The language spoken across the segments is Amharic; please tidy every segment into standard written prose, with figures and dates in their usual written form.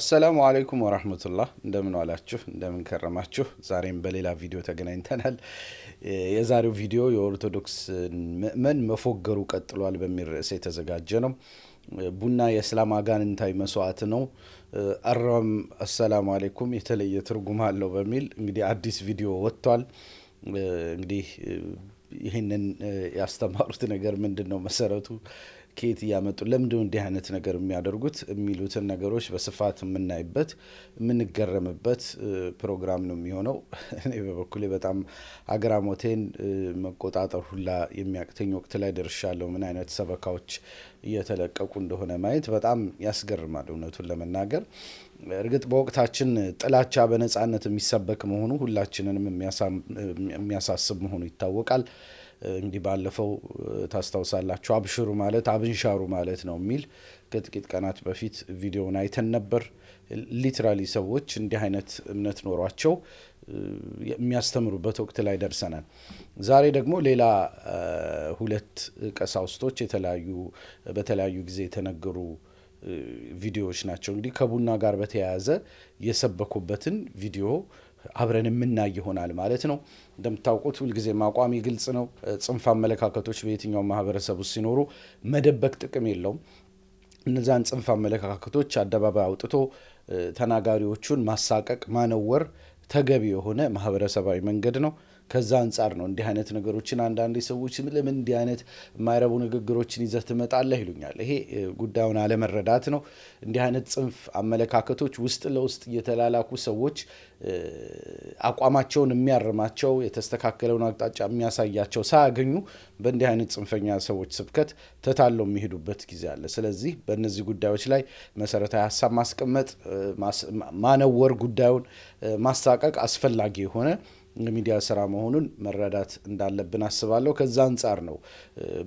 السلام عليكم ورحمة الله እንደምን ዋላችሁ እንደምን ከረማችሁ ዛሬም በሌላ ቪዲዮ ተገናኝተናል የዛሬው ቪዲዮ የኦርቶዶክስ ምእመን መፎገሩ ቀጥሏል በሚል ርዕስ የተዘጋጀ ነው ቡና የእስላም አጋንንታዊ መስዋዕት ነው አራም السلام عليكم የተለየ ትርጉም አለው በሚል እንግዲህ አዲስ ቪዲዮ ወጥቷል እንግዲህ ይሄንን ያስተማሩት ነገር ምንድነው መሰረቱ ኬት ያመጡ ለምንድነው እንዲህ አይነት ነገር የሚያደርጉት የሚሉትን ነገሮች በስፋት የምናይበት የምንገረምበት ፕሮግራም ነው የሚሆነው እኔ በበኩሌ በጣም አግራሞቴን መቆጣጠር ሁላ የሚያቅተኝ ወቅት ላይ ደርሻለሁ ምን አይነት ሰበካዎች እየተለቀቁ እንደሆነ ማየት በጣም ያስገርማል እውነቱን ለመናገር እርግጥ በወቅታችን ጥላቻ በነጻነት የሚሰበክ መሆኑ ሁላችንንም የሚያሳስብ መሆኑ ይታወቃል እንግዲህ ባለፈው ታስታውሳላችሁ አብሽሩ ማለት አብንሻሩ ማለት ነው ሚል ከጥቂት ቀናት በፊት ቪዲዮውን አይተን ነበር ሊትራሊ ሰዎች እንዲህ አይነት እምነት ኖሯቸው የሚያስተምሩበት ወቅት ላይ ደርሰናል ዛሬ ደግሞ ሌላ ሁለት ቀሳውስቶች በተለያዩ ጊዜ የተነገሩ ቪዲዮዎች ናቸው እንግዲህ ከቡና ጋር በተያያዘ የሰበኩበትን ቪዲዮ አብረን የምናይ ይሆናል ማለት ነው እንደምታውቁት ሁሉ ጊዜ ማቋሚ ግልጽ ነው ጽንፍ አመለካከቶች በየትኛው ማህበረሰብ ውስጥ ሲኖሩ መደበቅ ጥቅም የለውም እነዛን ጽንፍ አመለካከቶች አደባባይ አውጥቶ ተናጋሪዎቹን ማሳቀቅ ማነወር ተገቢ የሆነ ማህበረሰባዊ መንገድ ነው ከዛ አንፃር ነው እንዲህ አይነት ነገሮችን አንዳንድ ሰዎች ለምን እንዲህ አይነት ማይረቡ ንግግሮችን ይዘህ ትመጣለህ ይሉኛል ይሄ ጉዳዩን አለ መረዳት ነው እንዲህ አይነት ጽንፍ አመለካከቶች ውስጥ ለውስጥ እየተላላኩ ሰዎች አቋማቸውን የሚያርማቸው የተስተካከለውን አቅጣጫ የሚያሳያቸው ሳያገኙ በእንዲህ አይነት ጽንፈኛ ሰዎች ስብከት ተታለው የሚሄዱበት ጊዜ አለ ስለዚህ በእነዚህ ጉዳዮች ላይ መሰረታዊ ሐሳብ ማስቀመጥ ማነወር ጉዳዩን ማሳቀቅ አስፈላጊ የሆነ ሚዲያ ስራ መሆኑን መረዳት እንዳለብን አስባለሁ ከዛ አንፃር ነው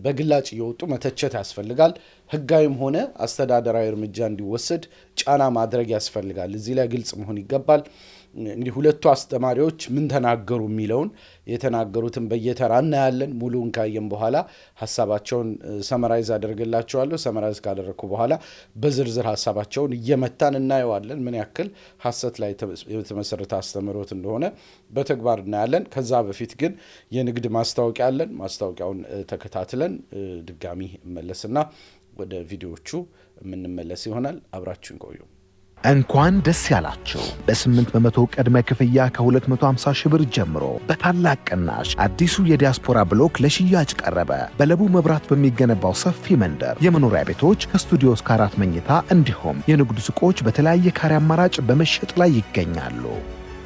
በግላጭ እየወጡ መተቸት ያስፈልጋል ህጋዊም ሆነ አስተዳደራዊ እርምጃ እንዲወሰድ ጫና ማድረግ ያስፈልጋል እዚህ ላይ ግልጽ መሆን ይገባል እንግዲህ ሁለቱ አስተማሪዎች ምን ተናገሩ የሚለውን የተናገሩትን በየተራ እናያለን ሙሉውን ካየን በኋላ ሐሳባቸውን ሰመራይዝ አደርግላችኋለሁ ሰመራይዝ ካደረኩ በኋላ በዝርዝር ሐሳባቸውን እየመታን እናየዋለን ምን ያክል ሐሰት ላይ የተመሰረተ አስተምሮት እንደሆነ በተግባር እናያለን ከዛ በፊት ግን የንግድ ማስታወቂያ አለን ማስታወቂያውን ተከታትለን ድጋሚ መለስና ወደ ቪዲዮቹ የምንመለስ ይሆናል አብራችሁን ቆዩ እንኳን ደስ ያላችሁ በ8% ቅድመ ክፍያ ከ250 ሺህ ብር ጀምሮ በታላቅ ቅናሽ አዲሱ የዲያስፖራ ብሎክ ለሽያጭ ቀረበ በለቡ መብራት በሚገነባው ሰፊ መንደር የመኖሪያ ቤቶች ከስቱዲዮ እስከ 4 መኝታ እንዲሁም የንግድ ሱቆች በተለያየ ካሬ አማራጭ በመሸጥ ላይ ይገኛሉ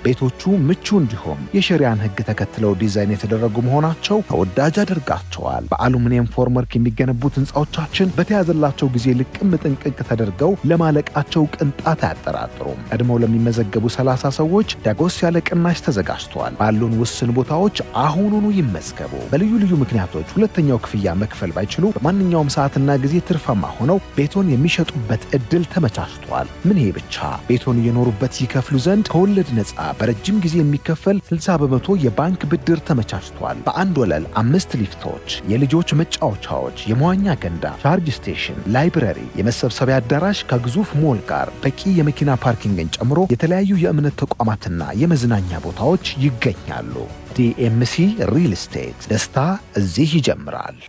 ቤቶቹ ምቹ እንዲሁም የሸሪያን ህግ ተከትለው ዲዛይን የተደረጉ መሆናቸው ተወዳጅ አድርጋቸዋል በአሉሚኒየም ፎርምወርክ የሚገነቡት ህንጻዎቻችን በተያዘላቸው ጊዜ ልቅም ጥንቅቅ ተደርገው ለማለቃቸው ቅንጣት አያጠራጥሩም ቀድመው ለሚመዘገቡ 30 ሰዎች ዳጎስ ያለ ቅናሽ ተዘጋጅቷል ባሉን ውስን ቦታዎች አሁኑኑ ይመዝገቡ በልዩ ልዩ ምክንያቶች ሁለተኛው ክፍያ መክፈል ባይችሉ በማንኛውም ሰዓትና ጊዜ ትርፋማ ሆነው ቤቶን የሚሸጡበት እድል ተመቻችቷል ምን ይሄ ብቻ ቤቶን እየኖሩበት ይከፍሉ ዘንድ ከወለድ ነፃ በረጅም ጊዜ የሚከፈል 60% የባንክ ብድር ተመቻችቷል በአንድ ወለል 5 ሊፍቶች የልጆች መጫወቻዎች የመዋኛ ገንዳ ቻርጅ ስቴሽን ላይብረሪ የመሰብሰቢያ አዳራሽ ከግዙፍ ሞል ጋር በቂ የመኪና ፓርኪንግን ጨምሮ የተለያዩ የእምነት ተቋማትና የመዝናኛ ቦታዎች ይገኛሉ ዲኤምሲ ሪል ስቴት ደስታ እዚህ ይጀምራል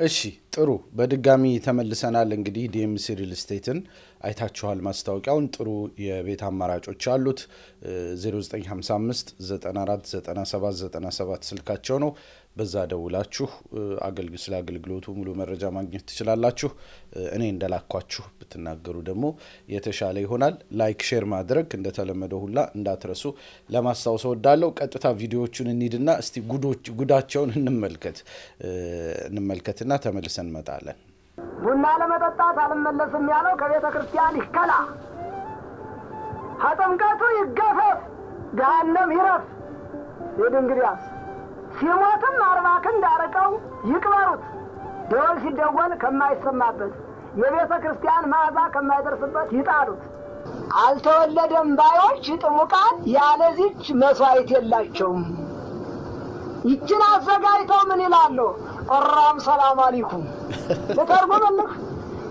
እሺ ጥሩ በድጋሚ ተመልሰናል እንግዲህ ዲኤምሲ ሪል ስቴትን አይታችኋል ማስታወቂያውን ጥሩ የቤት አማራጮች አሉት 0955 94 97 97 ስልካቸው ነው በዛ ደውላችሁ አገልግሎቱ ሙሉ መረጃ ማግኘት ትችላላችሁ እኔ እንደላኳችሁ ብትናገሩ ደግሞ የተሻለ ይሆናል ላይክ ሼር ማድረግ እንደተለመደው ሁላ እንዳትረሱ ለማስታወስ ወዳለው ቀጥታ ቪዲዮዎቹን እንሂድና እስቲ ጉዳቸውን እንመልከትና ተመልሰን መጣለን ቡና ለመጠጣት አልመለስም ያለው ከቤተ ክርስቲያን ይከላ ሀጥምቀቱ ይገፈፍ ገሃነም ይረፍ የድንግሪያስ ሲሞትም 40 ክንድ አርቀው ይቅበሩት ደወል ሲደወል ከማይሰማበት የቤተ ክርስቲያን መዓዛ ከማይደርስበት ይጣሉት አልተወለደም ባዮች ጥሙቃን ያለዚች መስዋዕት የላቸውም ይችን አዘጋጅተው ምን ይላሉ قرام سلام عليكم لترجمنك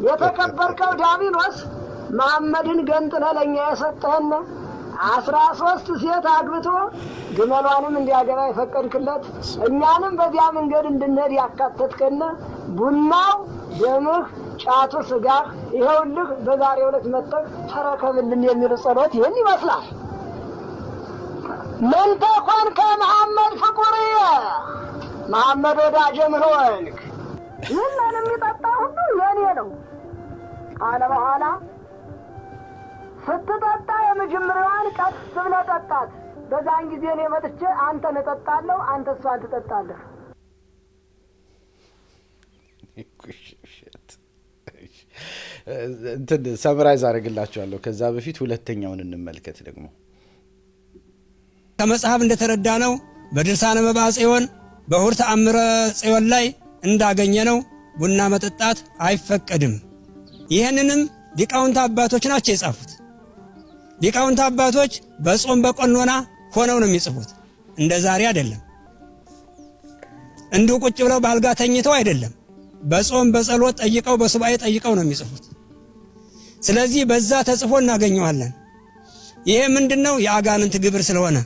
يتكبركው ዳቢሎስ መሐመድን ገንጥለህ ለእኛ የሰጠህን 13 ሴት አግብቶ ግመሏንም እንዲያገባ የፈቀድክለት እኛንም በዚያ መንገድ እንድንሄድ ያካተትከን ቡናው ደምህ ጫቱ ስጋህ ይኸውልህ በዛሬው ዕለት መጥተህ ተረከብልን የሚል ጸሎት ይህን ይመስላል። ምን ተኮን ከመሐመድ ፍቁርየ መሐመድ ወዳጄ ምን ሆንክ? ይህንን የሚጠጣ ሁሉ የኔ ነው አለ። በኋላ ስትጠጣ የመጀመሪያዋን ቀስ ብለህ ጠጣት። በዛን ጊዜ እኔ መጥቼ አንተን እጠጣለሁ፣ አንተ እሷን ትጠጣለህ። እንትን ሰምራይዝ አደርግላችኋለሁ። ከዛ በፊት ሁለተኛውን እንመልከት። ደግሞ ከመጽሐፍ እንደተረዳ ነው በድርሳነ መባ ጽዮን በሁር ተአምረ ጽዮን ላይ እንዳገኘ ነው ቡና መጠጣት አይፈቀድም። ይህንንም ሊቃውንት አባቶች ናቸው የጻፉት። ሊቃውንት አባቶች በጾም በቀኖና ሆነው ነው የሚጽፉት። እንደ ዛሬ አይደለም፣ እንዲሁ ቁጭ ብለው ባልጋ ተኝተው አይደለም። በጾም በጸሎት ጠይቀው በሱባኤ ጠይቀው ነው የሚጽፉት። ስለዚህ በዛ ተጽፎ እናገኘዋለን። ይሄ ምንድነው? የአጋንንት ግብር ስለሆነ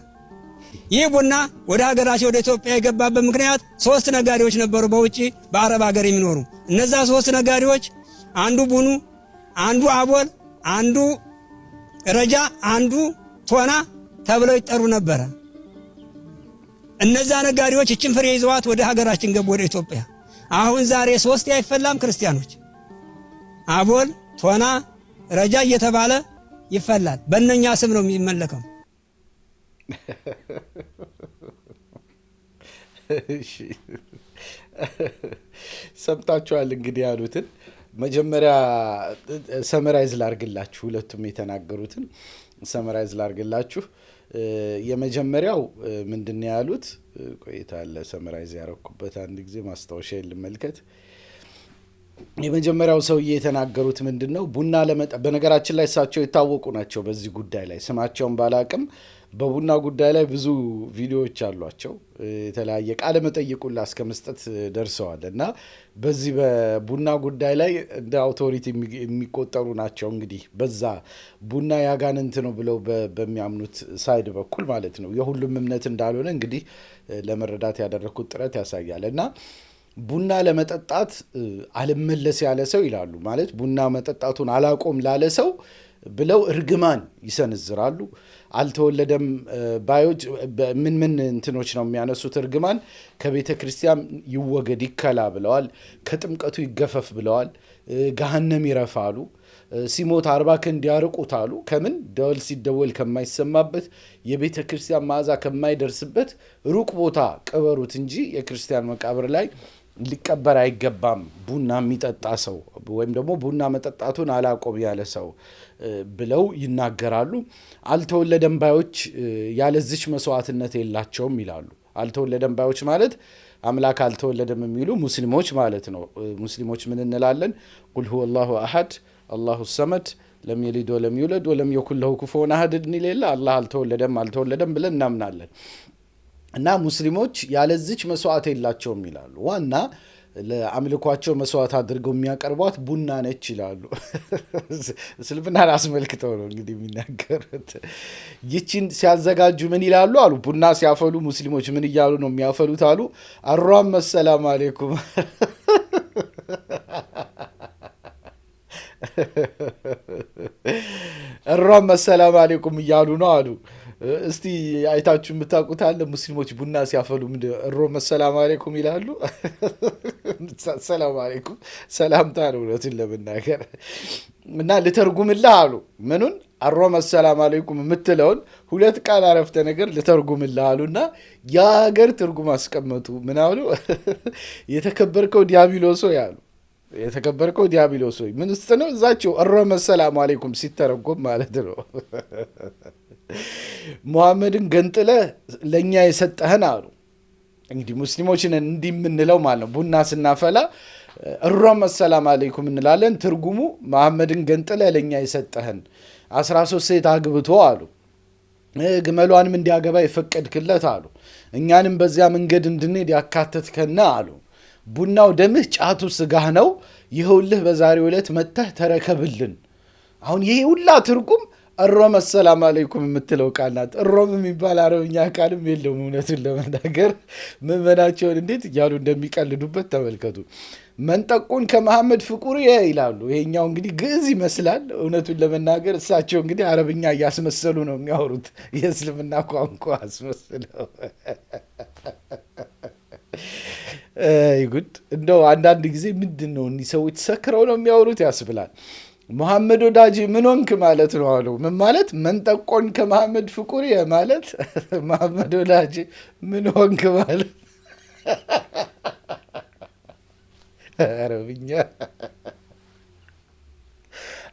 ይህ ቡና ወደ ሀገራቸው ወደ ኢትዮጵያ የገባበት ምክንያት 3 ነጋዴዎች ነበሩ በውጪ በአረብ ሀገር የሚኖሩ። እነዛ 3 ነጋዴዎች አንዱ ቡኑ፣ አንዱ አቦል፣ አንዱ ረጃ፣ አንዱ ቶና ተብለው ይጠሩ ነበር። እነዛ ነጋዴዎች እችን ፍሬ ይዘዋት ወደ ሀገራችን ገቡ ወደ ኢትዮጵያ። አሁን ዛሬ 3 አይፈላም ክርስቲያኖች። አቦል፣ ቶና፣ ረጃ እየተባለ ይፈላል። በእነኛ ስም ነው የሚመለከው። ሰምታችኋል እንግዲህ ያሉትን። መጀመሪያ ሰመራይዝ ላርግላችሁ፣ ሁለቱም የተናገሩትን ሰመራይዝ ላርግላችሁ። የመጀመሪያው ምንድነው ያሉት? ቆይታለ ሰመራይዝ ያረኩበት አንድ ጊዜ ማስታወሻ ልመልከት። የመጀመሪያው ሰውዬ የተናገሩት ምንድነው? ቡና ለመጠ በነገራችን ላይ እሳቸው የታወቁ ናቸው በዚህ ጉዳይ ላይ። ስማቸውን ባላቅም በቡና ጉዳይ ላይ ብዙ ቪዲዮዎች አሏቸው። የተለያየ ቃለ መጠይቁላ እስከ መስጠት ደርሰዋል እና በዚህ በቡና ጉዳይ ላይ እንደ አውቶሪቲ የሚቆጠሩ ናቸው። እንግዲህ በዛ ቡና ያጋንንት ነው ብለው በሚያምኑት ሳይድ በኩል ማለት ነው። የሁሉም እምነት እንዳልሆነ እንግዲህ ለመረዳት ያደረኩት ጥረት ያሳያል። እና ቡና ለመጠጣት አልመለስ ያለ ሰው ይላሉ። ማለት ቡና መጠጣቱን አላቆም ላለ ሰው ብለው እርግማን ይሰነዝራሉ። አልተወለደም ባዮች ምን እንትኖች ነው የሚያነሱት? እርግማን ከቤተ ክርስቲያን ይወገድ ይከላ ብለዋል። ከጥምቀቱ ይገፈፍ ብለዋል። ገሃነም ይረፋሉ። ሲሞት 40 ክንድ ያርቁት አሉ። ከምን ደወል ሲደወል ከማይሰማበት የቤተ ክርስቲያን መዓዛ ከማይደርስበት ሩቅ ቦታ ቅበሩት እንጂ የክርስቲያን መቃብር ላይ ሊቀበር አይገባም ቡና የሚጠጣ ሰው ወይም ደግሞ ቡና መጠጣቱን አላቆም ያለ ሰው ብለው ይናገራሉ። አልተወለደም ባዮች ያለዚች መስዋዕትነት የላቸውም ይላሉ። አልተወለደም ባዮች ማለት አምላክ አልተወለደም የሚሉ ሙስሊሞች ማለት ነው። ሙስሊሞች ምን እንላለን? ቁል ሁወ አላሁ አሐድ አላሁ ሰመድ ለም የሊድ ወለም ይውለድ ወለም የኩን ለሁ ኩፉወን አሐድ እንሌላ አላህ አልተወለደም ብለን እናምናለን። እና ሙስሊሞች ያለዚች መስዋዕት የላቸውም ይላሉ። ዋና ለአምልኳቸው መስዋዕት አድርገው የሚያቀርቧት ቡና ነች ይላሉ። እስልምናን አስመልክተው ነው እንግዲህ የሚናገሩት። ይቺን ሲያዘጋጁ ምን ይላሉ አሉ? ቡና ሲያፈሉ ሙስሊሞች ምን እያሉ ነው የሚያፈሉት አሉ? አሯም ሰላም አለይኩም እሯም ሰላም አለይኩም እያሉ ነው አሉ። እስቲ አይታችሁ የምታውቁት አለ? ሙስሊሞች ቡና ሲያፈሉ እሮም ሰላም አለይኩም ይላሉ። ሰላም አለይኩም ሰላምታ ነው እውነቱን ለመናገር። እና ልተርጉምልህ አሉ። ምኑን? እሮም ሰላም አለይኩም የምትለውን 2 ቃል አረፍተ ነገር ልተርጉምልህ አሉና የሀገር ትርጉም አስቀመጡ። ምን አሉ? የተከበርከው ዲያብሎስ ሆይ አሉ። የተከበርከው ዲያብሎስ ሆይ ምን ውስጥ ነው? እዛቸው እሮም ሰላም አለይኩም ሲተረጎም ማለት ነው። ሙሐመድን ገንጥለ ለኛ የሰጠህን አሉ። እንግዲህ ሙስሊሞችን እንዲህ የምንለው ማለት ነው። ቡና ስናፈላ እሮም ሰላም አለይኩም እንላለን። ትርጉሙ ሙሐመድን ገንጥለ ለኛ የሰጠህን 13 ሴት አግብቶ አሉ። ግመሏንም እንዲያገባ የፈቀድክለት አሉ። እኛንም በዚያ መንገድ እንድንሄድ ያካተትከና አሉ። ቡናው ደምህ ጫቱ ስጋህ ነው። ይኸውልህ በዛሬው ዕለት መጥተህ ተረከብልን አሁን ይሄ ሁላ ትርጉም እሮም ሰላም አለይኩም የምትለው ቃል ናት። እሮም የሚባል አረብኛ ቃልም የለውም። እውነቱን ለመናገር ምዕመናቸውን እንዴት እያሉ እንደሚቀልዱበት ተመልከቱ። መንጠቁን ከመሐመድ ፍቁር ይላሉ። ይሄኛው እንግዲህ ግዕዝ ይመስላል። እውነቱን ለመናገር እሳቸው እንግዲህ አረብኛ እያስመሰሉ ነው የሚያወሩት፣ የእስልምና ቋንቋ አስመስለው። ጉድ! እንደው አንዳንድ ጊዜ ምንድን ነው እኒህ ሰዎች ሰክረው ነው የሚያወሩት ያስብላል። መሐመድ ወዳጅ ምን ሆንክ ማለት ነው አሉ። ምን ማለት? መንጠቆን ከመሐመድ ፍቁር ማለት መሐመድ ወዳጅ ምን ሆንክ ማለት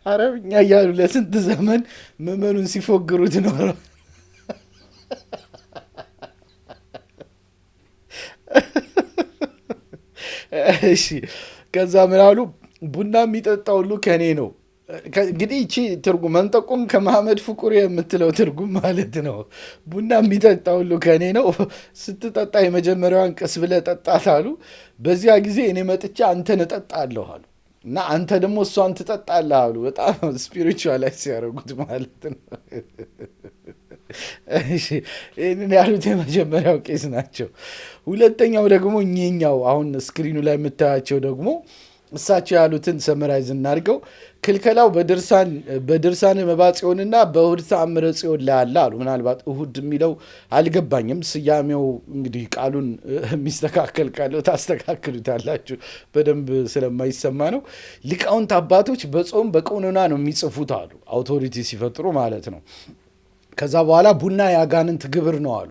አረብኛ እያሉ ለስንት ዘመን ምዕመኑን ሲፎግሩት ኖረው። እሺ ከዛ ምን አሉ? ቡና የሚጠጣ ሁሉ ከኔ ነው። እንግዲህ ይቺ ትርጉም መንጠቁን ከመሐመድ ፍቁር የምትለው ትርጉም ማለት ነው። ቡና የሚጠጣ ሁሉ ከኔ ነው። ስትጠጣ የመጀመሪያዋን ቀስ ብለህ ጠጣት አሉ። በዚያ ጊዜ እኔ መጥቻ አንተን እጠጣለሁ አሉ እና አንተ ደግሞ እሷን ትጠጣለህ አሉ። በጣም ስፒሪቹዋላይዝ ሲያደርጉት ማለት ነው። ይህንን ያሉት የመጀመሪያው ቄስ ናቸው። ሁለተኛው ደግሞ እኚኛው አሁን ስክሪኑ ላይ የምታያቸው ደግሞ እሳቸው ያሉትን ሰመራይዝ እናድርገው። ክልከላው በድርሳነ መባጽዮንና በእሁድ ተአምረ ጽዮን ላይ አለ አሉ። ምናልባት እሁድ የሚለው አልገባኝም። ስያሜው እንግዲህ ቃሉን የሚስተካከል ካለው ታስተካክሉታላችሁ፣ በደንብ ስለማይሰማ ነው። ሊቃውንት አባቶች በጾም በቀኖና ነው የሚጽፉት አሉ፣ አውቶሪቲ ሲፈጥሩ ማለት ነው። ከዛ በኋላ ቡና የአጋንንት ግብር ነው አሉ።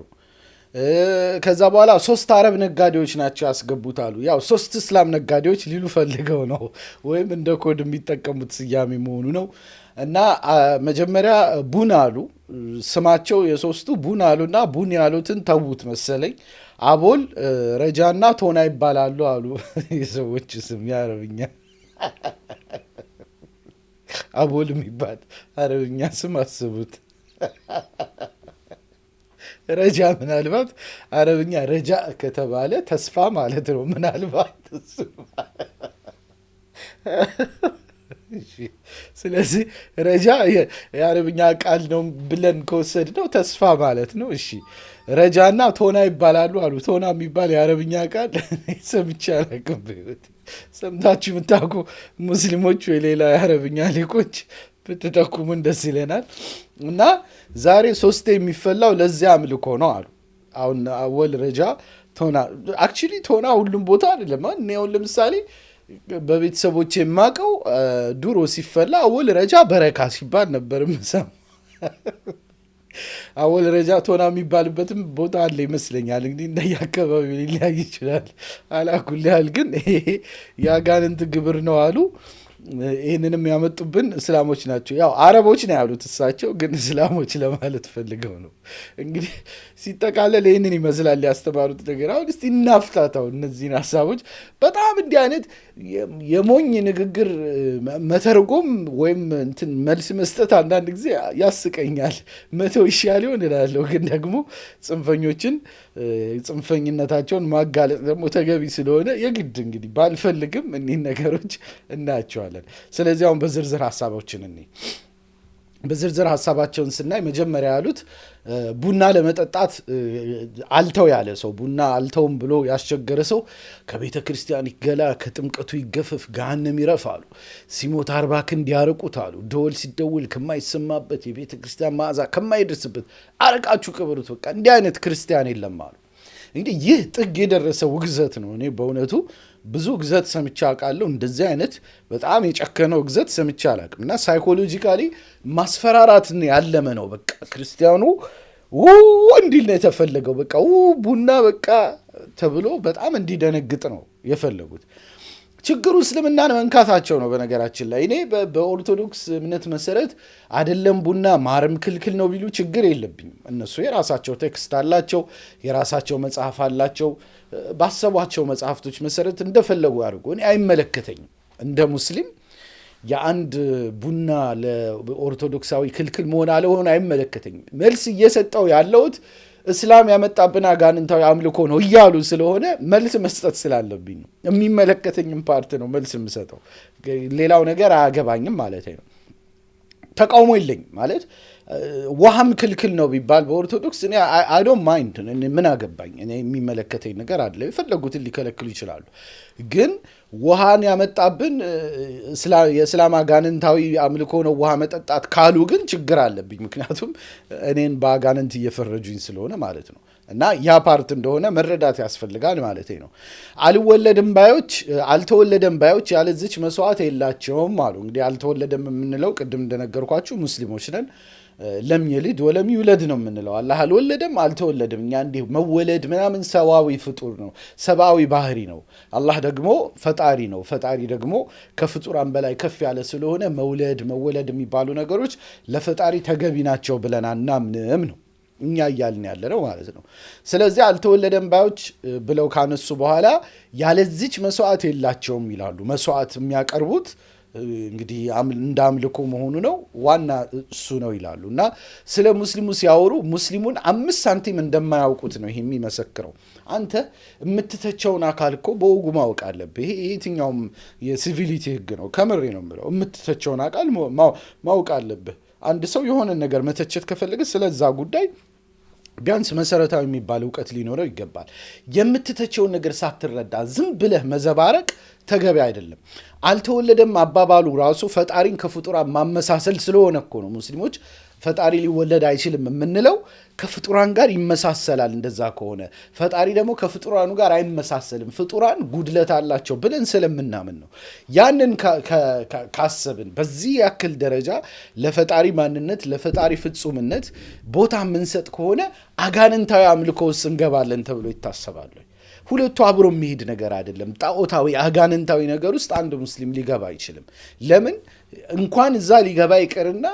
ከዛ በኋላ 3 አረብ ነጋዴዎች ናቸው ያስገቡት አሉ። ያው 3 እስላም ነጋዴዎች ሊሉ ፈልገው ነው፣ ወይም እንደ ኮድ የሚጠቀሙት ስያሜ መሆኑ ነው። እና መጀመሪያ ቡን አሉ። ስማቸው የሶስቱ ቡን አሉና ቡን ያሉትን ተዉት መሰለኝ። አቦል፣ ረጃና ቶና ይባላሉ አሉ። የሰዎች ስም የአረብኛ አቦል የሚባል አረብኛ ስም አስቡት። ረጃ ምናልባት አረብኛ ረጃ ከተባለ ተስፋ ማለት ነው። ምናልባት ስለዚህ ረጃ የአረብኛ ቃል ነው ብለን ከወሰድ ነው ተስፋ ማለት ነው። እሺ ረጃና ቶና ይባላሉ አሉ። ቶና የሚባል የአረብኛ ቃል ሰምቼ አላውቅም። ሰምታችሁ የምታውቁ ሙስሊሞች ወይ ሌላ የአረብኛ ሊቆች ብትጠቁሙን ደስ ይለናል። እና ዛሬ 3 የሚፈላው ለዚያ አምልኮ ነው አሉ። አሁን አወል፣ ረጃ፣ ቶና። አክቹሊ ቶና ሁሉም ቦታ አይደለም። እኔ አሁን ለምሳሌ በቤተሰቦች የማውቀው ድሮ ሲፈላ አወል፣ ረጃ፣ በረካ ሲባል ነበር የምሰማው። አወል፣ ረጃ፣ ቶና የሚባልበትም ቦታ አለ ይመስለኛል። እንግዲህ እንደየአካባቢ ሊለያይ ይችላል። አላኩል ያህል ግን ይሄ የአጋንንት ግብር ነው አሉ። ይህንንም ያመጡብን እስላሞች ናቸው። ያው አረቦች ነው ያሉት እሳቸው፣ ግን እስላሞች ለማለት ፈልገው ነው። እንግዲህ ሲጠቃለል ይህንን ይመስላል ያስተማሩት ነገር። አሁን እስቲ እናፍታታው እነዚህን ሀሳቦች። በጣም እንዲህ አይነት የሞኝ ንግግር መተርጎም ወይም እንትን መልስ መስጠት አንዳንድ ጊዜ ያስቀኛል። መተው ይሻል ይሆን እላለሁ። ግን ደግሞ ጽንፈኞችን ጽንፈኝነታቸውን ማጋለጥ ደግሞ ተገቢ ስለሆነ የግድ እንግዲህ ባልፈልግም እኒህን ነገሮች እናያቸዋለን። ስለዚህ አሁን በዝርዝር ሀሳቦችን በዝርዝር ሀሳባቸውን ስናይ መጀመሪያ ያሉት ቡና ለመጠጣት አልተው ያለ ሰው፣ ቡና አልተውም ብሎ ያስቸገረ ሰው ከቤተ ክርስቲያን ይገላ፣ ከጥምቀቱ ይገፈፍ፣ ገሃነም ይረፍ አሉ። ሲሞት 40 ክንድ ያርቁት አሉ። ደወል ሲደውል ከማይሰማበት፣ የቤተ ክርስቲያን መዓዛ ከማይደርስበት አርቃችሁ ቅበሩት። በቃ እንዲህ አይነት ክርስቲያን የለም አሉ። እንግዲህ ይህ ጥግ የደረሰ ውግዘት ነው። እኔ በእውነቱ ብዙ ውግዘት ሰምቼ አውቃለሁ። እንደዚህ አይነት በጣም የጨከነ ውግዘት ሰምቼ አላውቅም። እና ሳይኮሎጂካሊ ማስፈራራትን ያለመ ነው። በቃ ክርስቲያኑ እንዲል ነው የተፈለገው። በቃ ቡና በቃ ተብሎ በጣም እንዲደነግጥ ነው የፈለጉት። ችግሩ እስልምናን መንካታቸው ነው። በነገራችን ላይ እኔ በኦርቶዶክስ እምነት መሰረት አይደለም ቡና ማርም ክልክል ነው ቢሉ ችግር የለብኝም። እነሱ የራሳቸው ቴክስት አላቸው፣ የራሳቸው መጽሐፍ አላቸው። ባሰቧቸው መጽሐፍቶች መሰረት እንደፈለጉ ያድርጉ። እኔ አይመለከተኝም። እንደ ሙስሊም የአንድ ቡና ለኦርቶዶክሳዊ ክልክል መሆን አለሆን አይመለከተኝም። መልስ እየሰጠው ያለሁት እስላም ያመጣብን አጋንንታዊ አምልኮ ነው እያሉ ስለሆነ መልስ መስጠት ስላለብኝ ነው። የሚመለከተኝም ፓርት ነው መልስ የምሰጠው። ሌላው ነገር አያገባኝም ማለት ነው። ተቃውሞ የለኝም ማለት ውሃም ክልክል ነው ቢባል በኦርቶዶክስ እኔ አይ ዶንት ማይንድ ምን አገባኝ እኔ የሚመለከተኝ ነገር አለ የፈለጉትን ሊከለክሉ ይችላሉ ግን ውሃን ያመጣብን የእስላም አጋንንታዊ አምልኮ ነው ውሃ መጠጣት ካሉ ግን ችግር አለብኝ ምክንያቱም እኔን በአጋንንት እየፈረጁኝ ስለሆነ ማለት ነው እና ያ ፓርት እንደሆነ መረዳት ያስፈልጋል ማለት ነው አልወለድም ባዮች አልተወለደም ባዮች ያለዚች መስዋዕት የላቸውም አሉ እንግዲህ አልተወለደም የምንለው ቅድም እንደነገርኳችሁ ሙስሊሞች ነን ለም ይልድ ወለም ይውለድ ነው የምንለው አላህ አልወለደም አልተወለደም እኛ እንዲህ መወለድ ምናምን ሰዋዊ ፍጡር ነው ሰባዊ ባህሪ ነው አላህ ደግሞ ፈጣሪ ነው ፈጣሪ ደግሞ ከፍጡራን በላይ ከፍ ያለ ስለሆነ መወለድ የሚባሉ ነገሮች ለፈጣሪ ተገቢ ናቸው ብለን አናምንም ነው እኛ ያልን ያለ ነው ማለት ነው ስለዚህ አልተወለደም ባዮች ብለው ካነሱ በኋላ ያለዚች መስዋዕት የላቸውም ይላሉ መስዋዕት የሚያቀርቡት እንግዲህ እንዳምልኮ መሆኑ ነው ዋና እሱ ነው ይላሉና ስለ ሙስሊሙ ሲያወሩ ሙስሊሙን 5 ሳንቲም እንደማያውቁት ነው ይሄ የሚመሰክረው አንተ የምትተቸውን አካል እኮ በወጉ ማወቅ አለብህ ይሄ የትኛውም የሲቪሊቲ ህግ ነው ከምሬ ነው የምለው የምትተቸውን አካል ማወቅ አለብህ አንድ ሰው የሆነ ነገር መተቸት ከፈለገ ስለዛ ጉዳይ ቢያንስ መሰረታዊ የሚባል ዕውቀት ሊኖረው ይገባል የምትተቸውን ነገር ሳትረዳ ዝም ብለህ መዘባረቅ ተገቢ አይደለም አልተወለደም አባባሉ ራሱ ፈጣሪን ከፍጡራን ማመሳሰል ስለሆነ እኮ ነው ሙስሊሞች ፈጣሪ ሊወለድ አይችልም የምንለው ከፍጡራን ጋር ይመሳሰላል እንደዛ ከሆነ ፈጣሪ ደግሞ ከፍጡራኑ ጋር አይመሳሰልም ፍጡራን ጉድለት አላቸው ብለን ስለምናምን ነው ያንን ካሰብን በዚህ ያክል ደረጃ ለፈጣሪ ማንነት ለፈጣሪ ፍጹምነት ቦታ የምንሰጥ ከሆነ አጋንንታዊ አምልኮ ውስጥ እንገባለን ተብሎ ይታሰባል ሁለቱ አብሮ የሚሄድ ነገር አይደለም ጣዖታዊ አጋንንታዊ ነገር ውስጥ አንድ ሙስሊም ሊገባ አይችልም ለምን እንኳን እዛ ሊገባ ይቀርና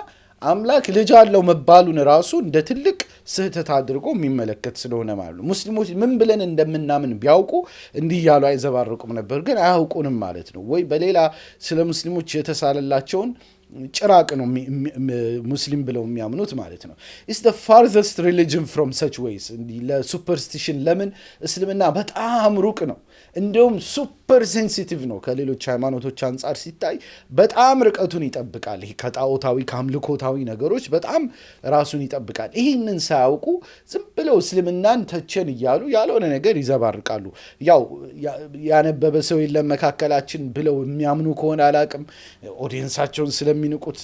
አምላክ ልጅ አለው መባሉን ራሱ እንደ ትልቅ ስህተት አድርጎ የሚመለከት ስለሆነ ማለት ነው ሙስሊሞች ምን ብለን እንደምናምን ቢያውቁ እንዲህ ያሉ አይዘባርቁም ነበር ግን አያውቁንም ማለት ነው ወይ በሌላ ስለ ሙስሊሞች የተሳለላቸውን ጭራቅ ነው ሙስሊም ብለው የሚያምኑት ማለት ነው is the farthest religion from such ways ለሱፐርስቲሽን ለምን እስልምና በጣም ሩቅ ነው እንደውም ሱፐር ሴንሲቲቭ ነው ከሌሎች ሃይማኖቶች አንፃር ሲታይ በጣም ርቀቱን ይጠብቃል ይሄ ከጣዖታዊ ከአምልኮታዊ ነገሮች በጣም ራሱን ይጠብቃል ይሄንን ሳያውቁ ዝም ብለው እስልምናን ተቸን ይያሉ ያልሆነ ነገር ይዘባርቃሉ ያው ያነበበ ሰው የለም መካከላችን ብለው የሚያምኑ ከሆነ አላቅም ኦዲየንሳቸውን ስለሚንቁት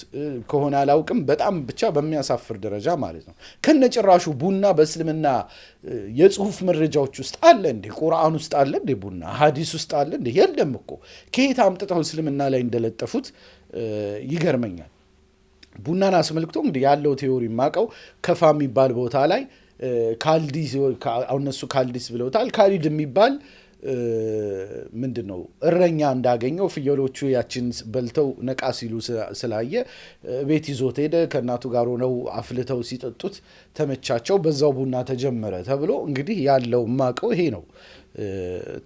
ከሆነ አላውቅም በጣም ብቻ በሚያሳፍር ደረጃ ማለት ነው ከነጭራሹ ቡና በእስልምና የጽሁፍ መረጃዎች ውስጥ አለ እንዴ ቁርአን ውስጥ አለ እንዴ ቡና ሐዲስ ውስጥ አለ እንዴ የለም እኮ ከየት አምጥተው እስልምና ላይ እንደለጠፉት ይገርመኛል ቡናን አስመልክቶ እንግዲህ ያለው ቲዮሪ ማቀው ከፋ የሚባል ቦታ ላይ ካልዲስ እነሱ ካልዲስ ብለውታል ካሊድ የሚባል ምንድነው እረኛ እንዳገኘው ፍየሎቹ ያችን በልተው ነቃ ሲሉ ስላየ ቤት ይዞት ሄደ ከናቱ ጋር ሆነው አፍልተው ሲጠጡት ተመቻቸው በዛው ቡና ተጀመረ ተብሎ እንግዲህ ያለው ማቀው ይሄ ነው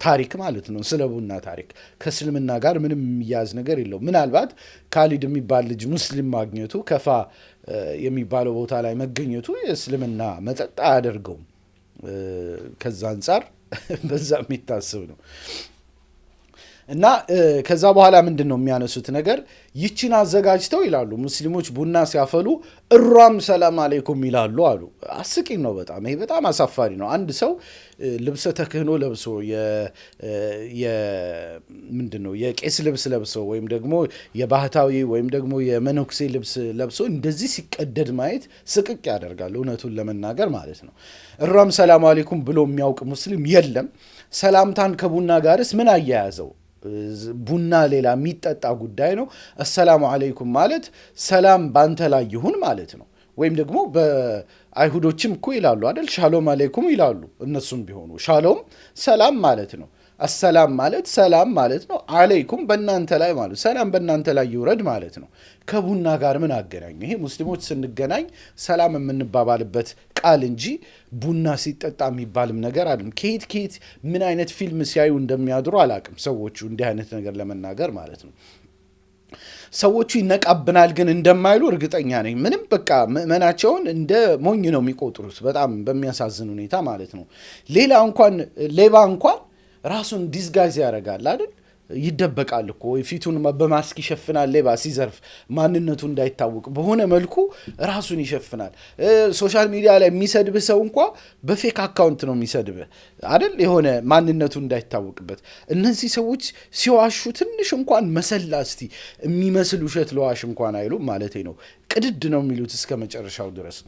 ታሪክ ማለት ነው ስለ ቡና ታሪክ ከእስልምና ጋር ምንም የሚያዝ ነገር የለው ምናልባት ካሊድ የሚባል ልጅ ሙስሊም ማግኘቱ ከፋ የሚባለው ቦታ ላይ መገኘቱ የእስልምና መጠጥ አያደርገውም ከዛ አንፃር በዛ የሚታሰብ ነው እና ከዛ በኋላ ምንድነው የሚያነሱት ነገር ይችን አዘጋጅተው ይላሉ ሙስሊሞች ቡና ሲያፈሉ እሯም ሰላም አለይኩም ይላሉ አሉ አስቂኝ ነው በጣም ይሄ በጣም አሳፋሪ ነው አንድ ሰው ልብሰ ተክህኖ ለብሶ ምንድነው የቄስ ልብስ ለብሶ ወይም ደግሞ የባህታዊ ወይም ደግሞ የመነኩሴ ልብስ ለብሶ እንደዚህ ሲቀደድ ማየት ስቅቅ ያደርጋል እውነቱን ለመናገር ማለት ነው እሯም ሰላም አለይኩም ብሎ የሚያውቅ ሙስሊም የለም ሰላምታን ከቡና ጋርስ ምን አያያዘው ቡና ሌላ የሚጠጣ ጉዳይ ነው አሰላሙ አለይኩም ማለት ሰላም ባንተ ላይ ይሁን ማለት ነው ወይም ደግሞ በአይሁዶችም እኮ ይላሉ አይደል ሻሎም አለይኩም ይላሉ እነሱም ቢሆኑ ሻሎም ሰላም ማለት ነው አሰላም ማለት ሰላም ማለት ነው አለይኩም በእናንተ ላይ ማለት ሰላም በእናንተ ላይ ይውረድ ማለት ነው ከቡና ጋር ምን አገናኝ ይሄ ሙስሊሞች ስንገናኝ ሰላም የምንባባልበት ቃል እንጂ ቡና ሲጠጣ የሚባልም ነገር አይደለም ከየት ምን አይነት ፊልም ሲያዩ እንደሚያድሩ አላቅም ሰዎቹ እንዲህ አይነት ነገር ለመናገር ማለት ነው ሰዎቹ ይነቃብናል ግን እንደማይሉ እርግጠኛ ነኝ ምንም በቃ ምእመናቸውን እንደ ሞኝ ነው የሚቆጥሩት በጣም በሚያሳዝን ሁኔታ ማለት ነው ሌላ እንኳን ሌባ እንኳን ራሱን ዲስጋይዝ ያደርጋል አይደል ይደበቃል እኮ ወይ ፊቱን በማስክ ይሸፍናል። ሌባ ሲዘርፍ ማንነቱ እንዳይታወቅ በሆነ መልኩ ራሱን ይሸፍናል። ሶሻል ሚዲያ ላይ የሚሰድብ ሰው እንኳ በፌክ አካውንት ነው የሚሰድብ አይደል? የሆነ ማንነቱ እንዳይታወቅበት። እነዚህ ሰዎች ሲዋሹ ትንሽ እንኳን መሰላ እስቲ የሚመስል ውሸት ለዋሽ እንኳን አይሉም ማለት ነው። ቅድድ ነው የሚሉት እስከ መጨረሻው ድረስ።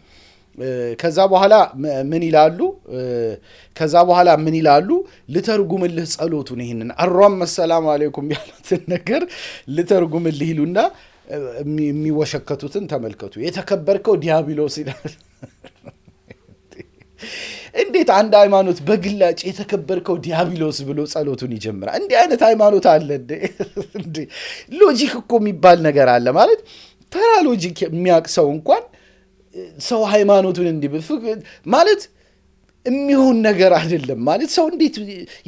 ከዛ በኋላ ምን ይላሉ? ልተርጉምልህ ጸሎቱን ይሄንን አሯም ሰላም አለይኩም ያሉትን ነገር ልተርጉምልህ ይሉና የሚወሸከቱትን ተመልከቱ። የተከበርከው ዲያብሎስ ይላል። እንዴት አንድ ሃይማኖት በግላጭ የተከበርከው ዲያብሎስ ብሎ ጸሎቱን ይጀምራል? እንዲህ አይነት ሃይማኖት አለ እንዴ? ሎጂክ እኮ የሚባል ነገር አለ ማለት ተራ ሎጂክ የሚያውቅ ሰው እንኳን ሰው ሃይማኖቱን እንዲህ ማለት የሚሆን ነገር አይደለም ማለት ሰው እንዴት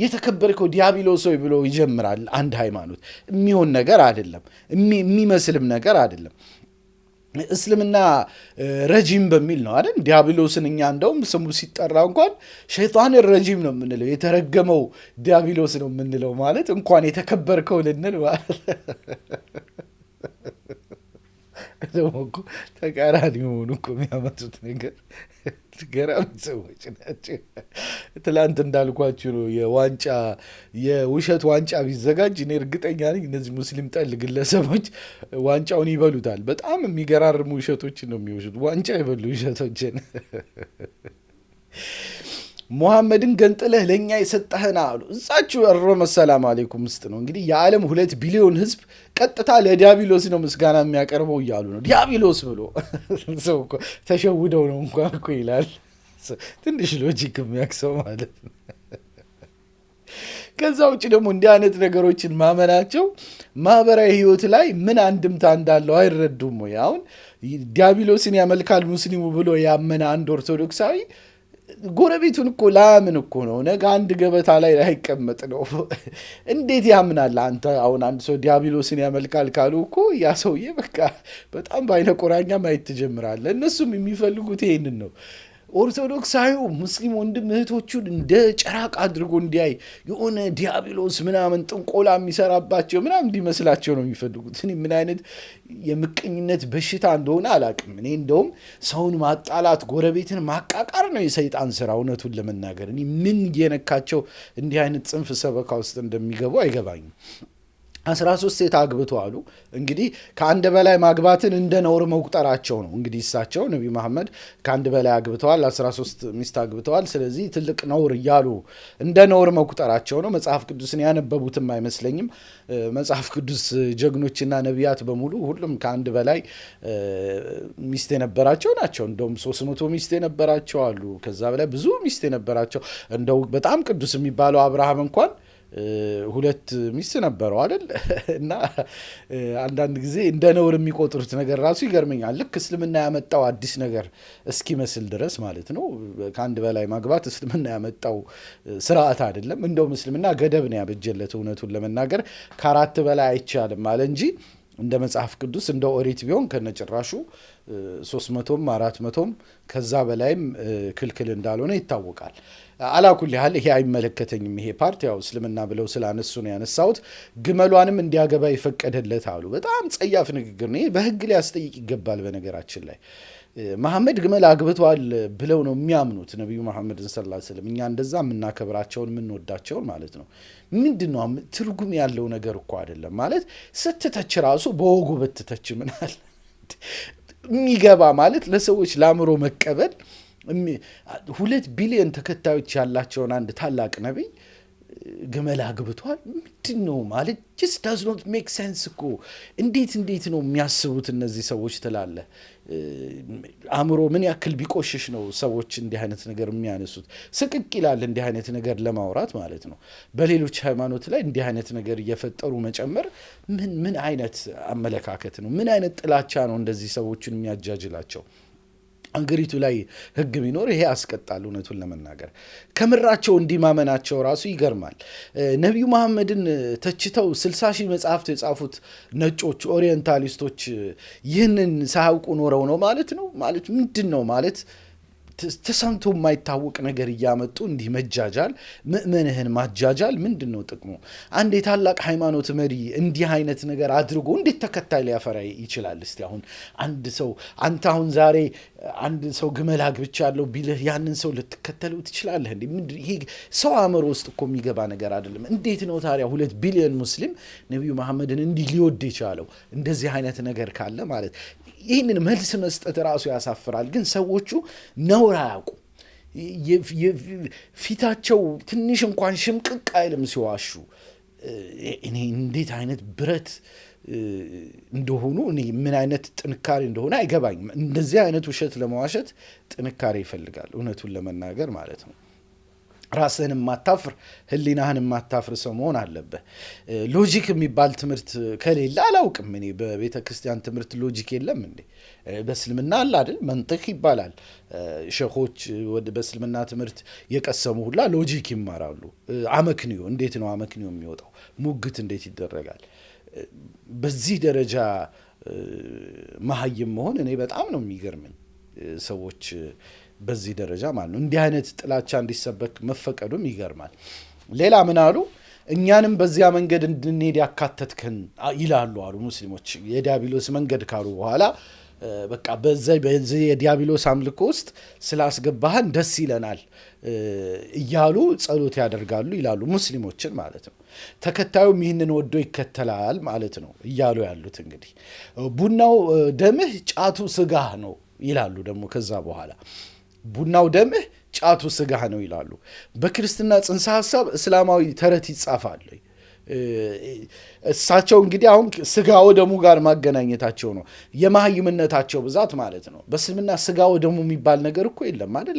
የተከበርከው ዲያብሎስ ሆይ ብሎ ይጀምራል? አንድ ሃይማኖት የሚሆን ነገር አይደለም፣ የሚመስልም ነገር አይደለም። እስልምና ረጂም በሚል ነው አይደል? ዲያብሎስን እኛ እንደውም ስሙ ሲጠራ እንኳን ሸይጣን ረጂም ነው የምንለው፣ የተረገመው ዲያብሎስ ነው የምንለው ማለት እንኳን የተከበርከው ልንል ማለት ደግሞ እኮ ተቃራኒ መሆኑ እኮ የሚያመጡት ነገር ገራሚ ሰዎች ናቸው። ትላንት እንዳልኳችሁ ነው የውሸት ዋንጫ ቢዘጋጅ እኔ እርግጠኛ ነኝ እነዚህ ሙስሊም ጠል ግለሰቦች ዋንጫውን ይበሉታል። በጣም የሚገራርሙ ውሸቶችን ነው የሚወሹት፣ ዋንጫ ይበሉ ውሸቶችን። ሙሐመድን ገንጥለህ ለእኛ የሰጠህን አሉ። እዛችሁ አሮመ ሰላም አለይኩም ውስጥ ነው እንግዲህ የዓለም 2 ቢሊዮን ህዝብ ቀጥታ ለዲያብሎስ ነው ምስጋና የሚያቀርበው እያሉ ነው። ዲያብሎስ ብሎ ሰው እኮ ተሸውደው ነው እንኳን እኮ ይላል። ትንሽ ሎጂክ የሚያክሰው ማለት ነው። ከዛ ውጭ ደግሞ እንዲህ አይነት ነገሮችን ማመናቸው ማህበራዊ ህይወት ላይ ምን አንድምታ እንዳለው አይረዱም ወይ? አሁን ዲያብሎስን ያመልካል ሙስሊሙ ብሎ ያመነ አንድ ኦርቶዶክሳዊ ጎረቤቱን እኮ ላምን እኮ ነው፣ ነገ አንድ ገበታ ላይ ላይቀመጥ ነው። እንዴት ያምናል አንተ? አሁን አንድ ሰው ዲያብሎስን ያመልካል ካሉ እኮ ያ ሰውዬ በቃ በጣም በአይነ ቁራኛ ማየት ትጀምራለህ። እነሱም የሚፈልጉት ይሄንን ነው። ኦርቶዶክሳዊው ሙስሊም ወንድም እህቶቹን እንደ ጨራቅ አድርጎ እንዲያይ የሆነ ዲያብሎስ ምናምን ጥንቆላ የሚሰራባቸው ምናምን እንዲመስላቸው ነው የሚፈልጉት። እኔ ምን አይነት የምቀኝነት በሽታ እንደሆነ አላቅም። እኔ እንደውም ሰውን ማጣላት፣ ጎረቤትን ማቃቃር ነው የሰይጣን ስራ። እውነቱን ለመናገር እኔ ምን እየነካቸው እንዲህ አይነት ጽንፍ ሰበካ ውስጥ እንደሚገቡ አይገባኝም። 13 ሴት አግብቶ አሉ። እንግዲህ ከአንድ በላይ ማግባትን እንደ ነውር መቁጠራቸው ነው። እንግዲህ እሳቸው ነቢዩ መሐመድ ከአንድ በላይ አግብተዋል፣ 13 ሚስት አግብተዋል። ስለዚህ ትልቅ ነውር እያሉ እንደ ነውር መቁጠራቸው ነው። መጽሐፍ ቅዱስን ያነበቡትም አይመስለኝም። መጽሐፍ ቅዱስ ጀግኖችና ነቢያት በሙሉ ሁሉም ከአንድ በላይ ሚስት የነበራቸው ናቸው። እንደውም 300 ሚስት የነበራቸው አሉ። ከዛ በላይ ብዙ ሚስት የነበራቸው እንደው በጣም ቅዱስ የሚባለው አብርሃም እንኳን 2 ሚስት ነበረው አይደል? እና አንዳንድ ጊዜ እንደ ነውር የሚቆጥሩት ነገር ራሱ ይገርመኛል። ልክ እስልምና ያመጣው አዲስ ነገር እስኪመስል ድረስ ማለት ነው። ከአንድ በላይ ማግባት እስልምና ያመጣው ስርዓት አይደለም። እንደውም እስልምና ገደብ ነው ያበጀለት። እውነቱን ለመናገር ከ4 በላይ አይቻልም አለ እንጂ እንደ መጽሐፍ ቅዱስ እንደ ኦሪት ቢሆን ከነጭራሹ 300ም 400ም ከዛ በላይም ክልክል እንዳልሆነ ይታወቃል። አላኩል ያህል ይሄ አይመለከተኝም። ይሄ ፓርት ያው እስልምና ብለው ስላነሱ ነው ያነሳሁት። ግመሏንም እንዲያገባ ይፈቀደለት አሉ። በጣም ጸያፍ ንግግር ነው። ይሄ በህግ ሊያስጠይቅ ይገባል። በነገራችን ላይ መሐመድ ግመል አግብተዋል ብለው ነው የሚያምኑት ነቢዩ መሐመድን ሰለላሁ ዐለይሂ ወሰለም። እኛ እንደዛ የምናከብራቸውን የምንወዳቸውን ማለት ነው። ምንድን ነው ትርጉም ያለው ነገር እኮ አይደለም ማለት ስትተች ራሱ በወጉ ብትተች ምናል የሚገባ ማለት ለሰዎች ለአእምሮ መቀበል 2 ቢሊዮን ተከታዮች ያላቸውን አንድ ታላቅ ነቢይ ግመል አግብቷል ምንድን ነው ማለት just does not make sense እኮ። እንዴት ነው የሚያስቡት እነዚህ ሰዎች ትላለህ። አእምሮ ምን ያክል ቢቆሽሽ ነው ሰዎች እንዲህ አይነት ነገር የሚያነሱት? ስቅቅ ይላል እንዲህ አይነት ነገር ለማውራት ማለት ነው። በሌሎች ሃይማኖት ላይ እንዲህ አይነት ነገር እየፈጠሩ መጨመር ምን አይነት አመለካከት ነው? ምን አይነት ጥላቻ ነው እንደዚህ ሰዎችን የሚያጃጅላቸው? አንገሪቱ ላይ ህግ ቢኖር ይሄ ያስቀጣል። እውነቱን ለመናገር ከምራቸው እንዲማመናቸው ራሱ ይገርማል። ነቢዩ መሐመድን ተችተው 60 ሺህ መጽሐፍት የጻፉት ነጮች ኦሪየንታሊስቶች ይህንን ሳያውቁ ኖረው ነው ማለት ነው። ማለት ምንድን ነው ማለት ተሰምቶ የማይታወቅ ነገር እያመጡ እንዲህ መጃጃል፣ ምእመንህን ማጃጃል ምንድነው ጥቅሙ? አንድ የታላቅ ሃይማኖት መሪ እንዲህ አይነት ነገር አድርጎ እንዴት ተከታይ ሊያፈራ ይችላል? እስቲ አሁን አንድ ሰው አንተ አሁን ዛሬ አንድ ሰው ግመል አግብቻለሁ ቢልህ ያንን ሰው ልትከተለው ትችላለህ እንዴ? ይሄ ሰው አእምሮ ውስጥ እኮ የሚገባ ነገር አይደለም። እንዴት ነው ታዲያ 2 ቢሊዮን ሙስሊም ነብዩ መሐመድን እንዲህ ሊወድ የቻለው? እንደዚህ አይነት ነገር ካለ ማለት ይህንን መልስ መስጠት ራሱ ያሳፍራል። ግን ሰዎቹ ነውር አያውቁ። ፊታቸው ትንሽ እንኳን ሽምቅቅ አይልም ሲዋሹ። እኔ እንዴት አይነት ብረት እንደሆኑ እኔ ምን አይነት ጥንካሬ እንደሆነ አይገባኝም። እንደዚህ አይነት ውሸት ለመዋሸት ጥንካሬ ይፈልጋል፣ እውነቱን ለመናገር ማለት ነው። ራስህን ማታፍር ህሊናህን ማታፍር ሰው መሆን አለበት። ሎጂክ የሚባል ትምህርት ከሌለ አላውቅም እኔ። በቤተ ክርስቲያን ትምህርት ሎጂክ የለም እንዴ? በእስልምና አለ አይደል? መንጥቅ ይባላል። ሸኾች በእስልምና ትምህርት የቀሰሙ ሁላ ሎጂክ ይማራሉ። አመክንዮ፣ እንዴት ነው አመክንዮ የሚወጣው? ሙግት እንዴት ይደረጋል? በዚህ ደረጃ መሀይም መሆን እኔ በጣም ነው የሚገርመኝ። ሰዎች በዚህ ደረጃ ማለት ነው እንዲህ አይነት ጥላቻ እንዲሰበክ መፈቀዱም ይገርማል። ሌላ ምን አሉ? እኛንም በዚያ መንገድ እንድንሄድ ያካተትከን ይላሉ አሉ ሙስሊሞች። የዲያብሎስ መንገድ ካሉ በኋላ በቃ በዚህ የዲያብሎስ አምልኮ ውስጥ ስላስገባህን ደስ ይለናል እያሉ ጸሎት ያደርጋሉ ይላሉ ሙስሊሞችን ማለት ነው። ተከታዩም ይህንን ወዶ ይከተላል ማለት ነው እያሉ ያሉት እንግዲህ ቡናው ደምህ ጫቱ ስጋህ ነው ይላሉ። ደግሞ ከዛ በኋላ ቡናው ደምህ ጫቱ ስጋህ ነው ይላሉ። በክርስትና ጽንሰ ሐሳብ እስላማዊ ተረት ይጻፋል። እሳቸው እንግዲህ አሁን ስጋ ወደሙ ጋር ማገናኘታቸው ነው የማህይምነታቸው ብዛት ማለት ነው። በእስልምና ስጋ ወደሙ የሚባል ነገር እኮ የለም አይደል?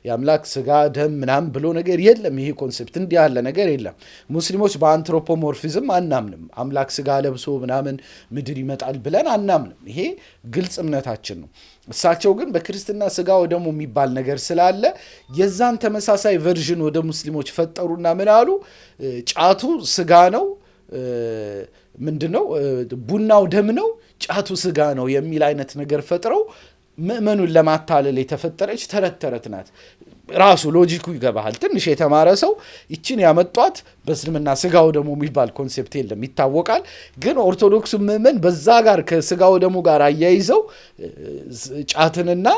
የአምላክ ስጋ ደም ምናምን ብሎ ነገር የለም። ይሄ ኮንሴፕት እንዲህ ያለ ነገር የለም። ሙስሊሞች በአንትሮፖሞርፊዝም አናምንም። አምላክ ስጋ ለብሶ ምናምን ምድር ይመጣል ብለን አናምንም። ይሄ ግልጽ እምነታችን ነው። እሳቸው ግን በክርስትና ስጋ ወደሙ የሚባል ነገር ስላለ የዛን ተመሳሳይ ቨርዥን ወደ ሙስሊሞች ፈጠሩና ምን አሉ? ጫቱ ስጋ ነው፣ ምንድነው ቡናው ደም ነው፣ ጫቱ ስጋ ነው የሚል አይነት ነገር ፈጥረው ምእመኑን ለማታለል የተፈጠረች ተረት ናት። ራሱ ሎጂኩ ይገባሃል። ትንሽ የተማረ ሰው ይችን ያመጧት። በእስልምና ስጋው ደሙ የሚባል ኮንሴፕት የለም ይታወቃል። ግን ኦርቶዶክሱ ምእመን በዛ ጋር ከስጋው ደሙ ጋር አያይዘው ጫትንና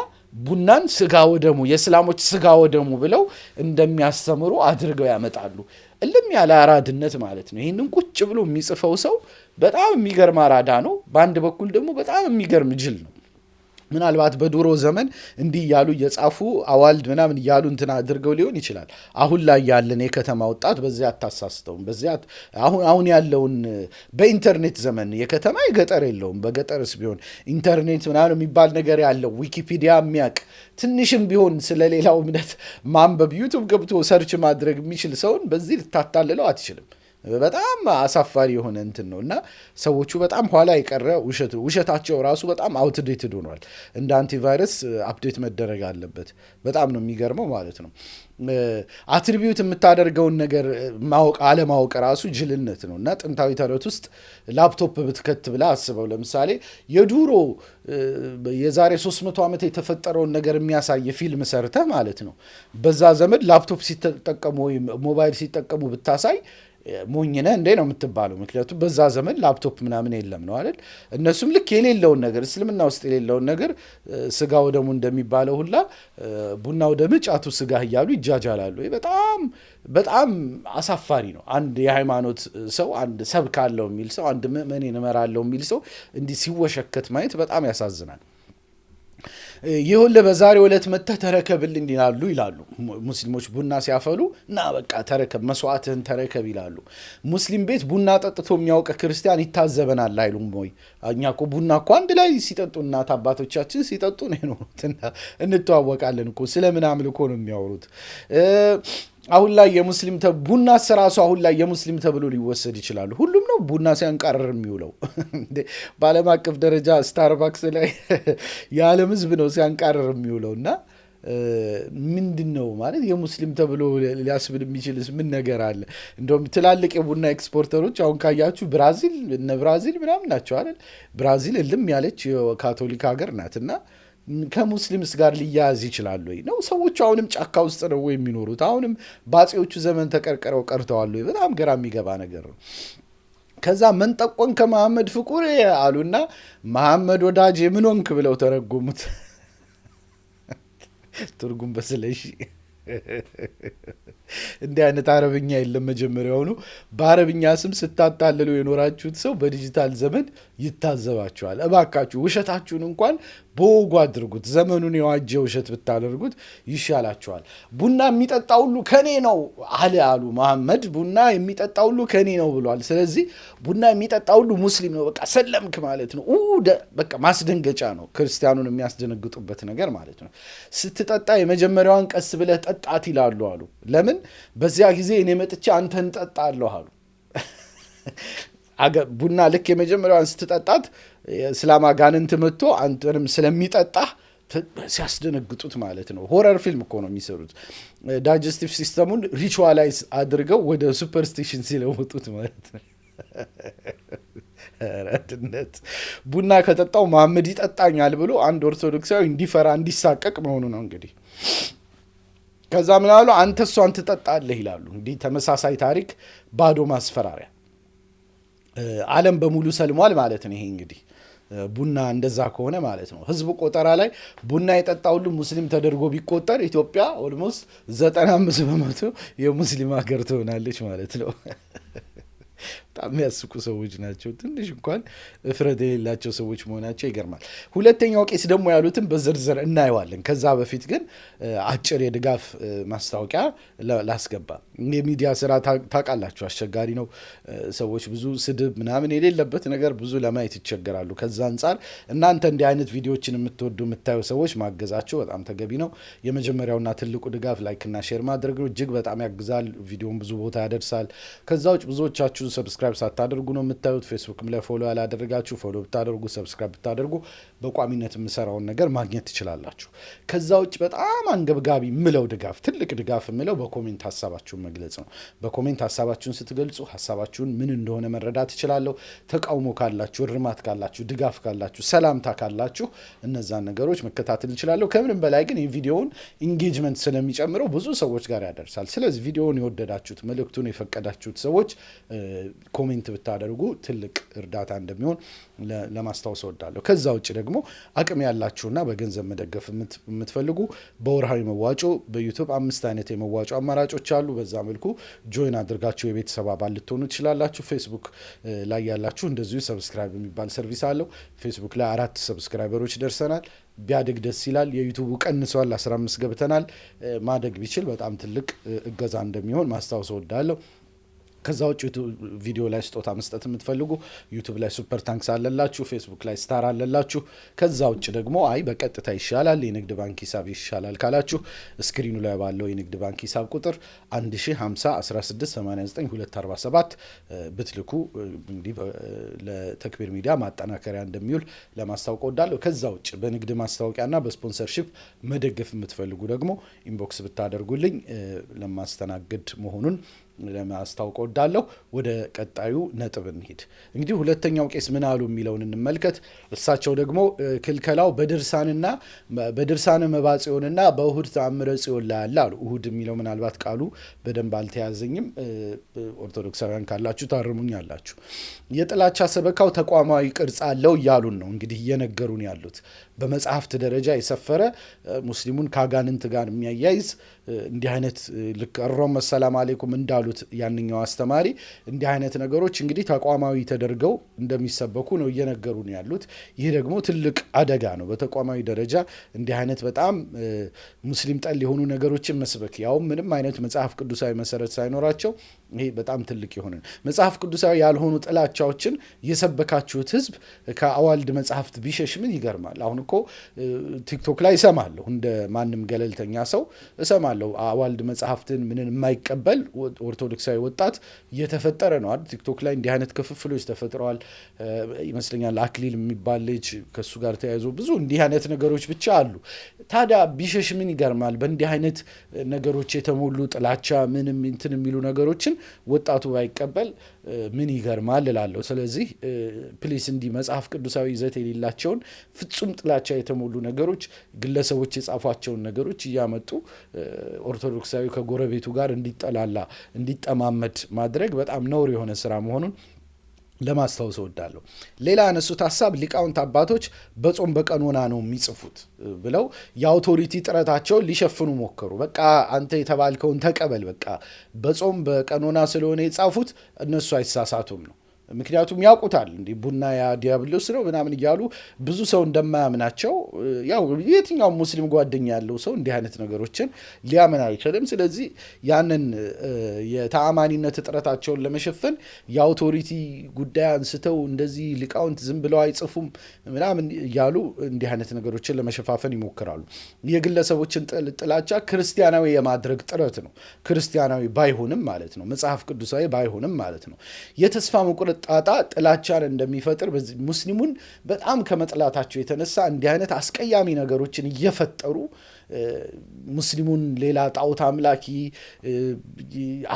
ቡናን ስጋው ደሙ የእስላሞች ስጋው ደሙ ብለው እንደሚያስተምሩ አድርገው ያመጣሉ። እልም ያለ አራድነት ማለት ነው። ይህንን ቁጭ ብሎ የሚጽፈው ሰው በጣም የሚገርም አራዳ ነው። በአንድ በኩል ደግሞ በጣም የሚገርም ጅል ነው። ምናልባት በድሮ ዘመን እንዲህ እያሉ እየጻፉ አዋልድ ምናምን እያሉ እንትና አድርገው ሊሆን ይችላል። አሁን ላይ ያለን የከተማ ወጣት በዚያ አታሳስተውም። በዚያ አሁን ያለውን በኢንተርኔት ዘመን የከተማ የገጠር የለውም። በገጠርስ ቢሆን ኢንተርኔት ምናምን የሚባል ነገር ያለው ዊኪፒዲያ የሚያውቅ ትንሽም ቢሆን ስለሌላው እምነት ማንበብ ዩቱብ ገብቶ ሰርች ማድረግ የሚችል ሰውን በዚህ ልታታልለው አትችልም። በጣም አሳፋሪ የሆነ እንትን ነው እና ሰዎቹ በጣም ኋላ የቀረ ውሸታቸው ራሱ በጣም አውትዴትድ ሆኗል። እንደ አንቲቫይረስ አፕዴት መደረግ አለበት። በጣም ነው የሚገርመው ማለት ነው። አትሪቢዩት የምታደርገውን ነገር ማወቅ አለማወቅ ራሱ ጅልነት ነው እና ጥንታዊ ተረት ውስጥ ላፕቶፕ ብትከት ብላ አስበው። ለምሳሌ የዱሮ የዛሬ 300 ዓመት የተፈጠረውን ነገር የሚያሳይ ፊልም ሰርተህ ማለት ነው በዛ ዘመን ላፕቶፕ ሲጠቀሙ ወይም ሞባይል ሲጠቀሙ ብታሳይ ሞኝነ እንዴ ነው የምትባለው። ምክንያቱም በዛ ዘመን ላፕቶፕ ምናምን የለም ነው አይደል? እነሱም ልክ የሌለውን ነገር እስልምና ውስጥ የሌለውን ነገር ስጋ ወደሙ እንደሚባለው ሁላ ቡና ወደም ጫቱ ስጋ እያሉ ይጃጃላሉ። በጣም በጣም አሳፋሪ ነው። አንድ የሃይማኖት ሰው አንድ ሰብካለው የሚል ሰው አንድ ምእመኔን እመራለሁ የሚል ሰው እንዲህ ሲወሸከት ማየት በጣም ያሳዝናል። ይሁን በዛሬው ዕለት መጥተህ ተረከብልን ይላሉ ሙስሊሞች። ቡና ሲያፈሉ እና በቃ ተረከብ፣ መስዋዕትህን ተረከብ ይላሉ። ሙስሊም ቤት ቡና ጠጥቶ የሚያውቅ ክርስቲያን ይታዘበናል አይሉም ወይ? እኛ እኮ ቡና እኮ አንድ ላይ ሲጠጡ እናት አባቶቻችን ሲጠጡ ነው የኖሩት። እንተዋወቃለን እኮ ስለምን አምልኮ ነው የሚያወሩት? አሁን ላይ የሙስሊም ቡና ስራሱ አሁን ላይ የሙስሊም ተብሎ ሊወሰድ ይችላሉ። ሁሉም ነው ቡና ሲያንቃረር የሚውለው። በዓለም አቀፍ ደረጃ ስታርባክስ ላይ የዓለም ሕዝብ ነው ሲያንቃረር የሚውለው እና ምንድን ነው ማለት የሙስሊም ተብሎ ሊያስብል የሚችልስ ምን ነገር አለ? እንደውም ትላልቅ የቡና ኤክስፖርተሮች አሁን ካያችሁ ብራዚል ምናምን ናቸው አይደል? ብራዚል እልም ያለች የካቶሊክ ሀገር ናት እና ከሙስሊምስ ጋር ሊያያዝ ይችላል ወይ ነው? ሰዎቹ አሁንም ጫካ ውስጥ ነው ወይ የሚኖሩት? አሁንም በአፄዎቹ ዘመን ተቀርቅረው ቀርተዋል ወይ? በጣም ግራ የሚገባ ነገር ነው። ከዛ መንጠቆን ከመሐመድ ፍቁር አሉና መሐመድ ወዳጅ ምን ሆንክ ብለው ተረጎሙት። ትርጉም በስለሽ እንዲህ አይነት አረብኛ የለም። መጀመሪያውኑ በአረብኛ ስም ስታታልሉ የኖራችሁት ሰው በዲጂታል ዘመን ይታዘባችኋል። እባካችሁ ውሸታችሁን እንኳን በወጉ አድርጉት። ዘመኑን የዋጀ ውሸት ብታደርጉት ይሻላችኋል። ቡና የሚጠጣ ሁሉ ከኔ ነው አሉ መሐመድ። ቡና የሚጠጣ ሁሉ ከኔ ነው ብሏል። ስለዚህ ቡና የሚጠጣ ሁሉ ሙስሊም ነው፣ በቃ ሰለምክ ማለት ነው። በቃ ማስደንገጫ ነው፣ ክርስቲያኑን የሚያስደነግጡበት ነገር ማለት ነው። ስትጠጣ የመጀመሪያዋን ቀስ ብለህ ጠጣት ይላሉ አሉ። ለምን? በዚያ ጊዜ እኔ መጥቼ አንተን ጠጣለሁ አሉ። ቡና ልክ የመጀመሪያዋን ስትጠጣት እስላም አጋንንት መጥቶ አንተንም ስለሚጠጣህ ሲያስደነግጡት ማለት ነው። ሆረር ፊልም እኮ ነው የሚሰሩት። ዳይጀስቲቭ ሲስተሙን ሪቹዋላይዝ አድርገው ወደ ሱፐርስቲሽን ሲለወጡት ማለት ነው። ረድነት ቡና ከጠጣው መሐመድ ይጠጣኛል ብሎ አንድ ኦርቶዶክሳዊ እንዲፈራ እንዲሳቀቅ መሆኑ ነው እንግዲህ። ከዛ ምን አሉ? አንተ እሷን ትጠጣለህ ይላሉ። እንዲህ ተመሳሳይ ታሪክ፣ ባዶ ማስፈራሪያ። ዓለም በሙሉ ሰልሟል ማለት ነው። ይሄ እንግዲህ ቡና እንደዛ ከሆነ ማለት ነው። ህዝቡ ቆጠራ ላይ ቡና የጠጣ ሁሉ ሙስሊም ተደርጎ ቢቆጠር ኢትዮጵያ ኦልሞስት 95% የሙስሊም ሀገር ትሆናለች ማለት ነው። በጣም የሚያስቁ ሰዎች ናቸው። ትንሽ እንኳን እፍረት የሌላቸው ሰዎች መሆናቸው ይገርማል። ሁለተኛው ቄስ ደግሞ ያሉትን በዝርዝር እናየዋለን። ከዛ በፊት ግን አጭር የድጋፍ ማስታወቂያ ላስገባ። የሚዲያ ስራ ታውቃላችሁ አስቸጋሪ ነው። ሰዎች ብዙ ስድብ ምናምን የሌለበት ነገር ብዙ ለማየት ይቸገራሉ። ከዛ አንጻር እናንተ እንዲህ አይነት ቪዲዮዎችን የምትወዱ የምታዩ ሰዎች ማገዛቸው በጣም ተገቢ ነው። የመጀመሪያውና ትልቁ ድጋፍ ላይክና ሼር ማድረግ ነው። እጅግ በጣም ያግዛል። ቪዲዮን ብዙ ቦታ ያደርሳል። ከዛ ውጭ ብዙዎቻችሁ ሰብስክራይብ ሳታደርጉ ነው የምታዩት። ፌስቡክም ላይ ፎሎ ያላደረጋችሁ ፎሎ ብታደርጉ፣ ሰብስክራይብ ብታደርጉ በቋሚነት የምሰራውን ነገር ማግኘት ትችላላችሁ። ከዛ ውጭ በጣም አንገብጋቢ ምለው ድጋፍ፣ ትልቅ ድጋፍ ምለው በኮሜንት ሀሳባችሁን መግለጽ ነው። በኮሜንት ሀሳባችሁን ስትገልጹ ሀሳባችሁን ምን እንደሆነ መረዳት እችላለሁ። ተቃውሞ ካላችሁ፣ እርማት ካላችሁ፣ ድጋፍ ካላችሁ፣ ሰላምታ ካላችሁ እነዛን ነገሮች መከታተል እችላለሁ። ከምንም በላይ ግን የቪዲዮውን ኢንጌጅመንት ስለሚጨምረው ብዙ ሰዎች ጋር ያደርሳል። ስለዚህ ቪዲዮውን የወደዳችሁት መልእክቱን የፈቀዳችሁት ሰዎች ኮሜንት ብታደርጉ ትልቅ እርዳታ እንደሚሆን ለማስታወስ እወዳለሁ። ከዛ ውጭ ደግሞ አቅም ያላችሁና በገንዘብ መደገፍ የምትፈልጉ በወርሃዊ መዋጮ በዩቱብ 5 አይነት የመዋጮ አማራጮች አሉ። በዛ መልኩ ጆይን አድርጋችሁ የቤተሰብ አባል ልትሆኑ ትችላላችሁ። ፌስቡክ ላይ ያላችሁ እንደዚሁ ሰብስክራይብ የሚባል ሰርቪስ አለው። ፌስቡክ ላይ 4 ሰብስክራይበሮች ደርሰናል። ቢያድግ ደስ ይላል። የዩቱቡ ቀንሷል፣ 15 ገብተናል። ማደግ ቢችል በጣም ትልቅ እገዛ እንደሚሆን ማስታወስ እወዳለሁ። ከዛ ውጭ ቪዲዮ ላይ ስጦታ መስጠት የምትፈልጉ ዩቱብ ላይ ሱፐር ታንክስ አለላችሁ፣ ፌስቡክ ላይ ስታር አለላችሁ። ከዛ ውጭ ደግሞ አይ በቀጥታ ይሻላል የንግድ ባንክ ሂሳብ ይሻላል ካላችሁ ስክሪኑ ላይ ባለው የንግድ ባንክ ሂሳብ ቁጥር 105016892247 ብትልኩ እንግዲህ ለተክቢር ሚዲያ ማጠናከሪያ እንደሚውል ለማስታወቅ ወዳለሁ። ከዛ ውጭ በንግድ ማስታወቂያና በስፖንሰርሺፕ መደገፍ የምትፈልጉ ደግሞ ኢንቦክስ ብታደርጉልኝ ለማስተናገድ መሆኑን ለማስታወቅ ወዳለሁ። ወደ ቀጣዩ ነጥብ እንሂድ። እንግዲህ ሁለተኛው ቄስ ምን አሉ የሚለውን እንመልከት። እሳቸው ደግሞ ክልከላው በድርሳነ መባጽዮንና በእሁድ ተአምረ ጽዮን ላይ አለ አሉ። እሁድ የሚለው ምናልባት ቃሉ በደንብ አልተያዘኝም። ኦርቶዶክሳውያን ካላችሁ ታርሙኝ አላችሁ። የጥላቻ ሰበካው ተቋማዊ ቅርጽ አለው እያሉን ነው እንግዲህ እየነገሩን ያሉት። በመጽሐፍት ደረጃ የሰፈረ ሙስሊሙን ከአጋንንት ጋር የሚያያይዝ እንዲህ አይነት ልክ እሮም ሰላም አለይኩም እንዳሉት ያንኛው አስተማሪ እንዲህ አይነት ነገሮች እንግዲህ ተቋማዊ ተደርገው እንደሚሰበኩ ነው እየነገሩን ያሉት። ይህ ደግሞ ትልቅ አደጋ ነው። በተቋማዊ ደረጃ እንዲህ አይነት በጣም ሙስሊም ጠል የሆኑ ነገሮችን መስበክ ያው ምንም አይነት መጽሐፍ ቅዱሳዊ መሰረት ሳይኖራቸው ይሄ በጣም ትልቅ የሆነ መጽሐፍ ቅዱሳዊ ያልሆኑ ጥላቻዎችን የሰበካችሁት ህዝብ ከአዋልድ መጽሐፍት ቢሸሽ ምን ይገርማል? አሁን እኮ ቲክቶክ ላይ እሰማለሁ፣ እንደ ማንም ገለልተኛ ሰው እሰማለሁ አዋልድ መጽሐፍትን ምንን የማይቀበል ኦርቶዶክሳዊ ወጣት እየተፈጠረ ነው አይደል? ቲክቶክ ላይ እንዲህ አይነት ክፍፍሎች ተፈጥረዋል ይመስለኛል። አክሊል የሚባል ልጅ ከሱ ጋር ተያይዞ ብዙ እንዲህ አይነት ነገሮች ብቻ አሉ። ታዲያ ቢሸሽ ምን ይገርማል? በእንዲህ አይነት ነገሮች የተሞሉ ጥላቻ ምንም እንትን የሚሉ ነገሮችን ወጣቱ ባይቀበል ምን ይገርማል እላለሁ። ስለዚህ ፕሊስ እንዲህ መጽሐፍ ቅዱሳዊ ይዘት የሌላቸውን ፍጹም ጥላቻ የተሞሉ ነገሮች ግለሰቦች የጻፏቸውን ነገሮች እያመጡ ኦርቶዶክሳዊ ከጎረቤቱ ጋር እንዲጠላላ እንዲጠማመድ ማድረግ በጣም ነውር የሆነ ስራ መሆኑን ለማስታወስ እወዳለሁ። ሌላ ያነሱት ሀሳብ ሊቃውንት አባቶች በጾም በቀኖና ነው የሚጽፉት ብለው የአውቶሪቲ ጥረታቸውን ሊሸፍኑ ሞከሩ። በቃ አንተ የተባልከውን ተቀበል፣ በቃ በጾም በቀኖና ስለሆነ የጻፉት እነሱ አይሳሳቱም ነው። ምክንያቱም ያውቁታል እንዲህ ቡና ያ ዲያብሎስ ነው ምናምን እያሉ ብዙ ሰው እንደማያምናቸው ያው የትኛውም ሙስሊም ጓደኛ ያለው ሰው እንዲህ አይነት ነገሮችን ሊያምን አይችልም። ስለዚህ ያንን የተአማኒነት እጥረታቸውን ለመሸፈን የአውቶሪቲ ጉዳይ አንስተው እንደዚህ ሊቃውንት ዝም ብለው አይጽፉም ምናምን እያሉ እንዲህ አይነት ነገሮችን ለመሸፋፈን ይሞክራሉ። የግለሰቦችን ጥላቻ ክርስቲያናዊ የማድረግ ጥረት ነው። ክርስቲያናዊ ባይሆንም ማለት ነው፣ መጽሐፍ ቅዱሳዊ ባይሆንም ማለት ነው። የተስፋ መቁረጥ ጣጣ ጥላቻን እንደሚፈጥር ሙስሊሙን በጣም ከመጥላታቸው የተነሳ እንዲህ አይነት አስቀያሚ ነገሮችን እየፈጠሩ ሙስሊሙን ሌላ ጣዖት አምላኪ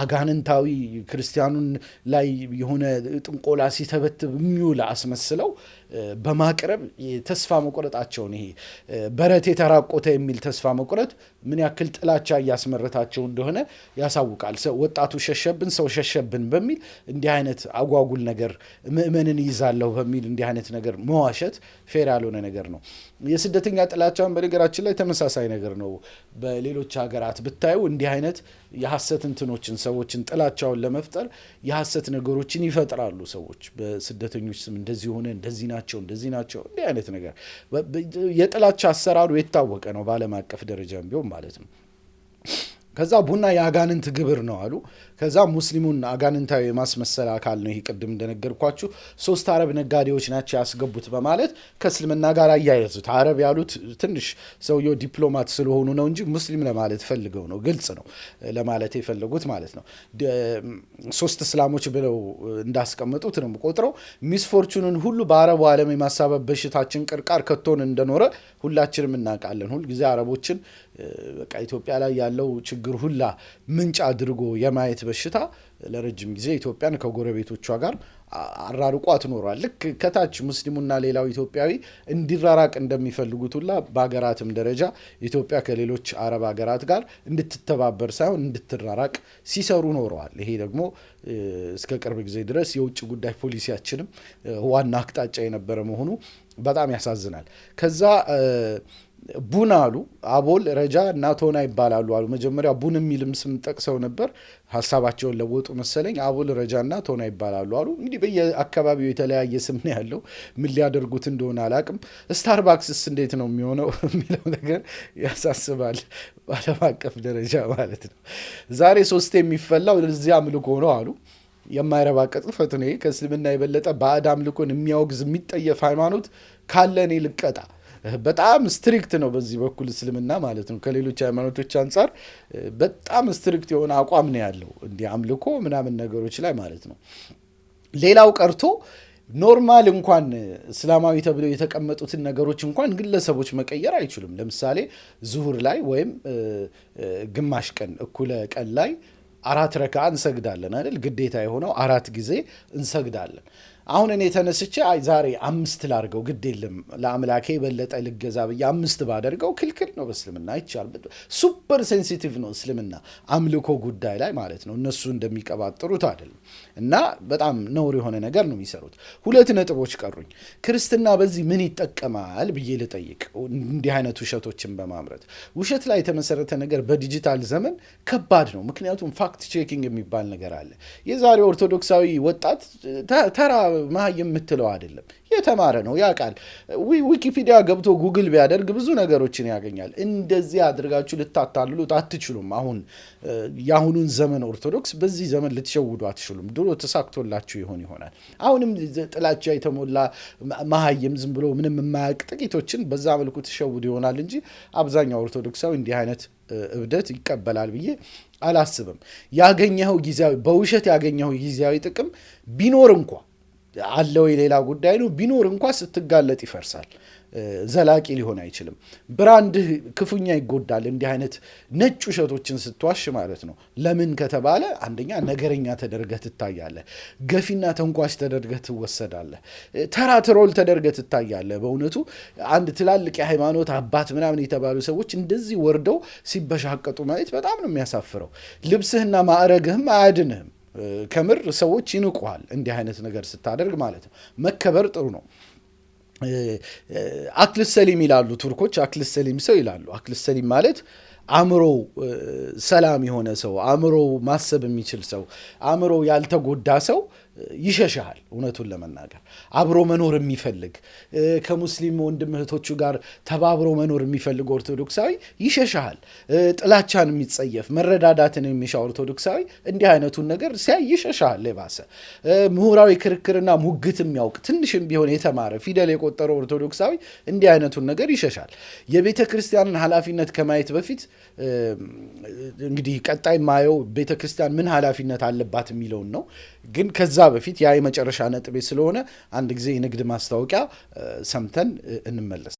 አጋንንታዊ ክርስቲያኑን ላይ የሆነ ጥንቆላ ሲተበትብ የሚውል አስመስለው በማቅረብ ተስፋ መቁረጣቸውን ይሄ በረት የተራቆተ የሚል ተስፋ መቁረጥ ምን ያክል ጥላቻ እያስመረታቸው እንደሆነ ያሳውቃል። ወጣቱ ሸሸብን፣ ሰው ሸሸብን በሚል እንዲህ አይነት አጓጉል ነገር ምእመንን ይይዛለሁ በሚል እንዲህ አይነት ነገር መዋሸት ፌር ያልሆነ ነገር ነው። የስደተኛ ጥላቻን በነገራችን ላይ ተመሳሳይ ነገር ነው። በሌሎች ሀገራት ብታዩ እንዲህ አይነት የሐሰት እንትኖችን ሰዎችን ጥላቻውን ለመፍጠር የሐሰት ነገሮችን ይፈጥራሉ። ሰዎች በስደተኞች ስም እንደዚህ ሆነ፣ እንደዚህ ናቸው፣ እንደዚህ ናቸው፣ እንዲህ አይነት ነገር የጥላቻ አሰራሩ የታወቀ ነው በዓለም አቀፍ ደረጃም ቢሆን ማለት ነው። ከዛ ቡና የአጋንንት ግብር ነው አሉ። ከዛ ሙስሊሙን አጋንንታዊ የማስመሰል አካል ነው። ይሄ ቅድም እንደነገርኳችሁ 3 አረብ ነጋዴዎች ናቸው ያስገቡት በማለት ከእስልምና ጋር አያይዙት። አረብ ያሉት ትንሽ ሰውየው ዲፕሎማት ስለሆኑ ነው እንጂ ሙስሊም ለማለት ፈልገው ነው፣ ግልጽ ነው ለማለት የፈለጉት ማለት ነው። 3 እስላሞች ብለው እንዳስቀመጡት ነው ቆጥረው ሚስፎርቹንን ሁሉ በአረቡ ዓለም የማሳበብ በሽታችን ቅርቃር ከቶን እንደኖረ ሁላችንም እናውቃለን። ሁልጊዜ አረቦችን በቃ ኢትዮጵያ ላይ ያለው ችግር ሁላ ምንጭ አድርጎ የማየት በሽታ ለረጅም ጊዜ ኢትዮጵያን ከጎረቤቶቿ ጋር አራርቋት ኖሯል። ልክ ከታች ሙስሊሙና ሌላው ኢትዮጵያዊ እንዲራራቅ እንደሚፈልጉት ሁላ በሀገራትም ደረጃ ኢትዮጵያ ከሌሎች አረብ ሀገራት ጋር እንድትተባበር ሳይሆን እንድትራራቅ ሲሰሩ ኖረዋል። ይሄ ደግሞ እስከ ቅርብ ጊዜ ድረስ የውጭ ጉዳይ ፖሊሲያችንም ዋና አቅጣጫ የነበረ መሆኑ በጣም ያሳዝናል። ከዛ ቡን አሉ፣ አቦል፣ ረጃ እና ቶና ይባላሉ አሉ። መጀመሪያ ቡን የሚልም ስም ጠቅሰው ነበር፣ ሀሳባቸውን ለወጡ መሰለኝ። አቦል፣ ረጃ እና ቶና ይባላሉ አሉ። እንግዲህ በየአካባቢው የተለያየ ስም ነው ያለው። ምን ሊያደርጉት እንደሆነ አላቅም። ስታርባክስስ እንዴት ነው የሚሆነው የሚለው ነገር ያሳስባል፣ በዓለም አቀፍ ደረጃ ማለት ነው። ዛሬ 3 የሚፈላው ለዚህ አምልኮ ነው አሉ። የማይረባ ቅጥፈት ነው። ከእስልምና የበለጠ ባዕድ አምልኮን የሚያወግዝ የሚጠየፍ ሃይማኖት ካለ እኔ ልቀጣ። በጣም ስትሪክት ነው በዚህ በኩል እስልምና ማለት ነው። ከሌሎች ሃይማኖቶች አንጻር በጣም ስትሪክት የሆነ አቋም ነው ያለው እንዲህ አምልኮ ምናምን ነገሮች ላይ ማለት ነው። ሌላው ቀርቶ ኖርማል እንኳን እስላማዊ ተብለው የተቀመጡትን ነገሮች እንኳን ግለሰቦች መቀየር አይችሉም። ለምሳሌ ዙሁር ላይ ወይም ግማሽ ቀን እኩለ ቀን ላይ 4 ረክዓ እንሰግዳለን አይደል? ግዴታ የሆነው 4 ጊዜ እንሰግዳለን። አሁን እኔ ተነስቼ ዛሬ 5 ላርገው ግድ የለም ለአምላኬ የበለጠ ልገዛ ብዬ 5 ባደርገው ክልክል ነው በእስልምና አይቻልም። ሱፐር ሴንሲቲቭ ነው እስልምና አምልኮ ጉዳይ ላይ ማለት ነው። እነሱ እንደሚቀባጥሩት አይደለም እና በጣም ነውር የሆነ ነገር ነው የሚሰሩት። 2 ነጥቦች ቀሩኝ። ክርስትና በዚህ ምን ይጠቀማል ብዬ ልጠይቅ። እንዲህ አይነት ውሸቶችን በማምረት ውሸት ላይ የተመሰረተ ነገር በዲጂታል ዘመን ከባድ ነው። ምክንያቱም ፋክት ቼኪንግ የሚባል ነገር አለ። የዛሬ ኦርቶዶክሳዊ ወጣት ተራ መሀይ የምትለው አይደለም፣ የተማረ ነው፣ ያውቃል። ዊኪፒዲያ ገብቶ ጉግል ቢያደርግ ብዙ ነገሮችን ያገኛል። እንደዚህ አድርጋችሁ ልታታልሉት አትችሉም። አሁን የአሁኑን ዘመን ኦርቶዶክስ በዚህ ዘመን ልትሸውዱ አትችሉም። ድሮ ተሳክቶላችሁ ይሆናል። አሁንም ጥላቻ የተሞላ መሀይም ዝም ብሎ ምንም የማያውቅ ጥቂቶችን በዛ መልኩ ትሸውዱ ይሆናል እንጂ አብዛኛው ኦርቶዶክሳዊ እንዲህ አይነት እብደት ይቀበላል ብዬ አላስብም። ያገኘኸው ጊዜያዊ በውሸት ያገኘኸው ጊዜያዊ ጥቅም ቢኖር እንኳ አለው የሌላ ጉዳይ ነው። ቢኖር እንኳ ስትጋለጥ ይፈርሳል። ዘላቂ ሊሆን አይችልም። ብራንድህ ክፉኛ ይጎዳል እንዲህ አይነት ነጭ ውሸቶችን ስትዋሽ ማለት ነው። ለምን ከተባለ አንደኛ ነገረኛ ተደርገህ ትታያለህ፣ ገፊና ተንኳሽ ተደርገህ ትወሰዳለህ፣ ተራ ትሮል ተደርገህ ትታያለህ። በእውነቱ አንድ ትላልቅ የሃይማኖት አባት ምናምን የተባሉ ሰዎች እንደዚህ ወርደው ሲበሻቀጡ ማየት በጣም ነው የሚያሳፍረው። ልብስህና ማዕረግህም አያድንህም። ከምር ሰዎች ይንቁሃል እንዲህ አይነት ነገር ስታደርግ ማለት ነው። መከበር ጥሩ ነው። አክልስ ሰሊም ይላሉ ቱርኮች። አክልስ ሰሊም ሰው ይላሉ። አክልስ ሰሊም ማለት አእምሮ ሰላም የሆነ ሰው፣ አእምሮ ማሰብ የሚችል ሰው፣ አእምሮ ያልተጎዳ ሰው ይሸሻል። እውነቱን ለመናገር አብሮ መኖር የሚፈልግ ከሙስሊም ወንድም እህቶቹ ጋር ተባብሮ መኖር የሚፈልግ ኦርቶዶክሳዊ ይሸሻል። ጥላቻን የሚጸየፍ መረዳዳትን የሚሻ ኦርቶዶክሳዊ እንዲህ አይነቱን ነገር ሲያይ ይሸሻል። የባሰ ምሁራዊ ክርክርና ሙግት የሚያውቅ ትንሽም ቢሆን የተማረ ፊደል የቆጠረው ኦርቶዶክሳዊ እንዲህ አይነቱን ነገር ይሸሻል። የቤተ ክርስቲያንን ኃላፊነት ከማየት በፊት እንግዲህ ቀጣይ ማየው ቤተ ክርስቲያን ምን ኃላፊነት አለባት የሚለውን ነው። ግን ከዛ በፊት ያ የመጨረሻ ነጥቤ ስለሆነ አንድ ጊዜ የንግድ ማስታወቂያ ሰምተን እንመለስ።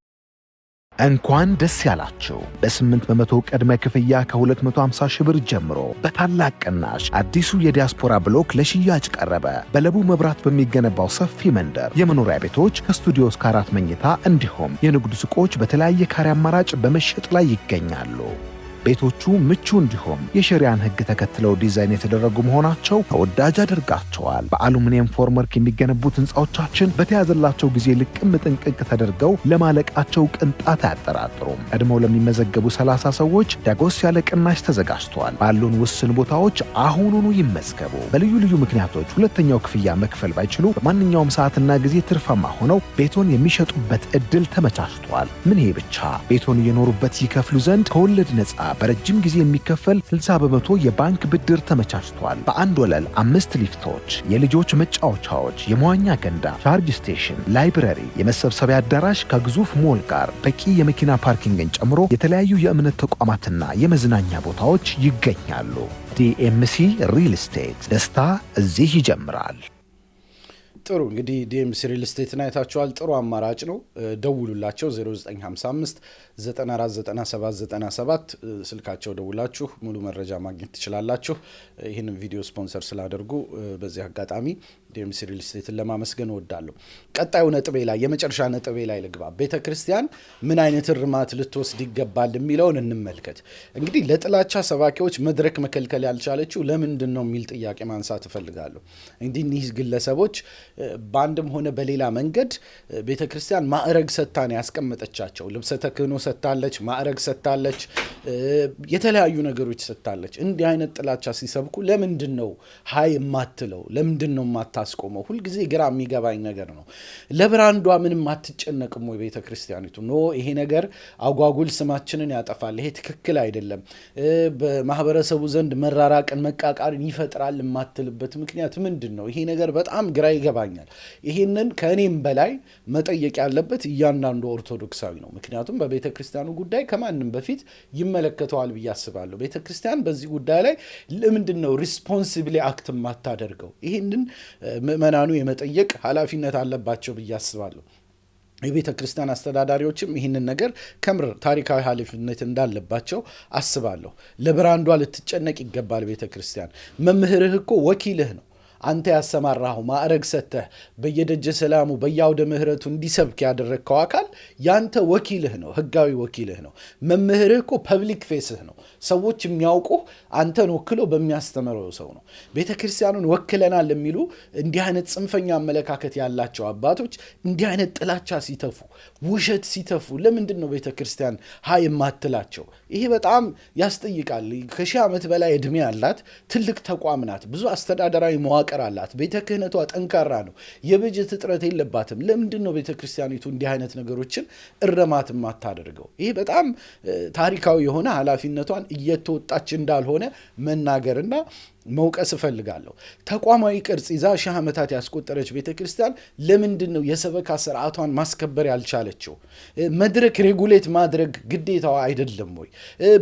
እንኳን ደስ ያላችሁ! በ8 በመቶ ቅድመ ክፍያ ከ250 ሺህ ብር ጀምሮ በታላቅ ቅናሽ አዲሱ የዲያስፖራ ብሎክ ለሽያጭ ቀረበ። በለቡ መብራት በሚገነባው ሰፊ መንደር የመኖሪያ ቤቶች ከስቱዲዮ እስከ 4 መኝታ እንዲሁም የንግድ ሱቆች በተለያየ ካሬ አማራጭ በመሸጥ ላይ ይገኛሉ። ቤቶቹ ምቹ እንዲሁም የሸሪያን ሕግ ተከትለው ዲዛይን የተደረጉ መሆናቸው ተወዳጅ አድርጋቸዋል። በአሉሚኒየም ፎርምወርክ የሚገነቡት ሕንፃዎቻችን በተያዘላቸው ጊዜ ልቅም ጥንቅቅ ተደርገው ለማለቃቸው ቅንጣት አያጠራጥሩም። ቀድመው ለሚመዘገቡ 30 ሰዎች ዳጎስ ያለ ቅናሽ ተዘጋጅቷል። ባሉን ውስን ቦታዎች አሁኑኑ ይመዝገቡ። በልዩ ልዩ ምክንያቶች ሁለተኛው ክፍያ መክፈል ባይችሉ በማንኛውም ሰዓትና ጊዜ ትርፋማ ሆነው ቤቶን የሚሸጡበት እድል ተመቻችቷል። ምን ይሄ ብቻ! ቤቶን እየኖሩበት ይከፍሉ ዘንድ ከወለድ ነፃ በረጅም ጊዜ የሚከፈል 60 በመቶ የባንክ ብድር ተመቻችቷል። በአንድ ወለል 5 ሊፍቶች፣ የልጆች መጫወቻዎች፣ የመዋኛ ገንዳ፣ ቻርጅ ስቴሽን፣ ላይብረሪ፣ የመሰብሰቢያ አዳራሽ ከግዙፍ ሞል ጋር በቂ የመኪና ፓርኪንግን ጨምሮ የተለያዩ የእምነት ተቋማትና የመዝናኛ ቦታዎች ይገኛሉ። ዲኤምሲ ሪል ስቴት፣ ደስታ እዚህ ይጀምራል። ጥሩ እንግዲህ ዲኤምሲ ሪል ስቴትን አይታችኋል። ጥሩ አማራጭ ነው። ደውሉላቸው 0955 949797 ስልካቸው ደውላችሁ ሙሉ መረጃ ማግኘት ትችላላችሁ። ይህንን ቪዲዮ ስፖንሰር ስላደርጉ በዚህ አጋጣሚ ዲኤምሲ ሪል ስቴትን ለማመስገን እወዳለሁ። ቀጣዩ ነጥቤ ላይ የመጨረሻ ነጥቤ ላይ ልግባ። ቤተ ክርስቲያን ምን አይነት እርማት ልትወስድ ይገባል የሚለውን እንመልከት። እንግዲህ ለጥላቻ ሰባኪዎች መድረክ መከልከል ያልቻለችው ለምንድን ነው የሚል ጥያቄ ማንሳት እፈልጋለሁ። እንግዲህ እኒህ ግለሰቦች በአንድም ሆነ በሌላ መንገድ ቤተ ክርስቲያን ማዕረግ ሰጥታን ያስቀመጠቻቸው። ልብሰ ተክህኖ ሰጥታለች፣ ማዕረግ ሰጥታለች፣ የተለያዩ ነገሮች ሰጥታለች። እንዲህ አይነት ጥላቻ ሲሰብኩ ለምንድን ነው ሀይ የማትለው? ለምንድን ነው የማታስቆመው? ሁልጊዜ ግራ የሚገባኝ ነገር ነው። ለብራንዷ ምንም አትጨነቅም ወይ ቤተ ክርስቲያኒቱ? ኖ ይሄ ነገር አጓጉል ስማችንን ያጠፋል፣ ይሄ ትክክል አይደለም፣ በማህበረሰቡ ዘንድ መራራቅን መቃቃርን ይፈጥራል የማትልበት ምክንያት ምንድን ነው? ይሄ ነገር በጣም ግራ ይገባኛል። ይህንን ከእኔም በላይ መጠየቅ ያለበት እያንዳንዱ ኦርቶዶክሳዊ ነው። ምክንያቱም በቤተ ክርስቲያኑ ጉዳይ ከማንም በፊት ይመለከተዋል ብዬ አስባለሁ። ቤተ ክርስቲያን በዚህ ጉዳይ ላይ ለምንድን ነው ሪስፖንሲብሊ አክት የማታደርገው? ይህንን ምዕመናኑ የመጠየቅ ኃላፊነት አለባቸው ብዬ አስባለሁ። የቤተ ክርስቲያን አስተዳዳሪዎችም ይህንን ነገር ከምር ታሪካዊ ኃላፊነት እንዳለባቸው አስባለሁ። ለብራንዷ ልትጨነቅ ይገባል። ቤተ ክርስቲያን መምህርህ እኮ ወኪልህ ነው። አንተ ያሰማራኸው ማዕረግ ሰጥተህ በየደጀ ሰላሙ በየአውደ ምሕረቱ እንዲሰብክ ያደረግከው አካል ያንተ ወኪልህ ነው፣ ህጋዊ ወኪልህ ነው። መምህርህ እኮ ፐብሊክ ፌስህ ነው። ሰዎች የሚያውቁህ አንተን ወክሎ በሚያስተምረው ሰው ነው። ቤተ ክርስቲያኑን ወክለናል የሚሉ እንዲህ አይነት ጽንፈኛ አመለካከት ያላቸው አባቶች እንዲህ አይነት ጥላቻ ሲተፉ፣ ውሸት ሲተፉ ለምንድን ነው ቤተ ክርስቲያን ሀይ የማትላቸው? ይሄ በጣም ያስጠይቃል። ከ1000 ዓመት በላይ ዕድሜ ያላት ትልቅ ተቋም ናት። ብዙ አስተዳደራዊ መዋቅር አላት። ቤተ ክህነቷ ጠንካራ ነው። የበጀት እጥረት የለባትም። ለምንድን ነው ቤተ ክርስቲያኒቱ እንዲህ አይነት ነገሮችን እረማት የማታደርገው? ይሄ በጣም ታሪካዊ የሆነ ኃላፊነቷን እየተወጣች እንዳልሆነ መናገርና መውቀስ እፈልጋለሁ። ተቋማዊ ቅርጽ ይዛ ሺህ ዓመታት ያስቆጠረች ቤተክርስቲያን ለምንድን ነው የሰበካ ስርዓቷን ማስከበር ያልቻለችው? መድረክ ሬጉሌት ማድረግ ግዴታዋ አይደለም ወይ?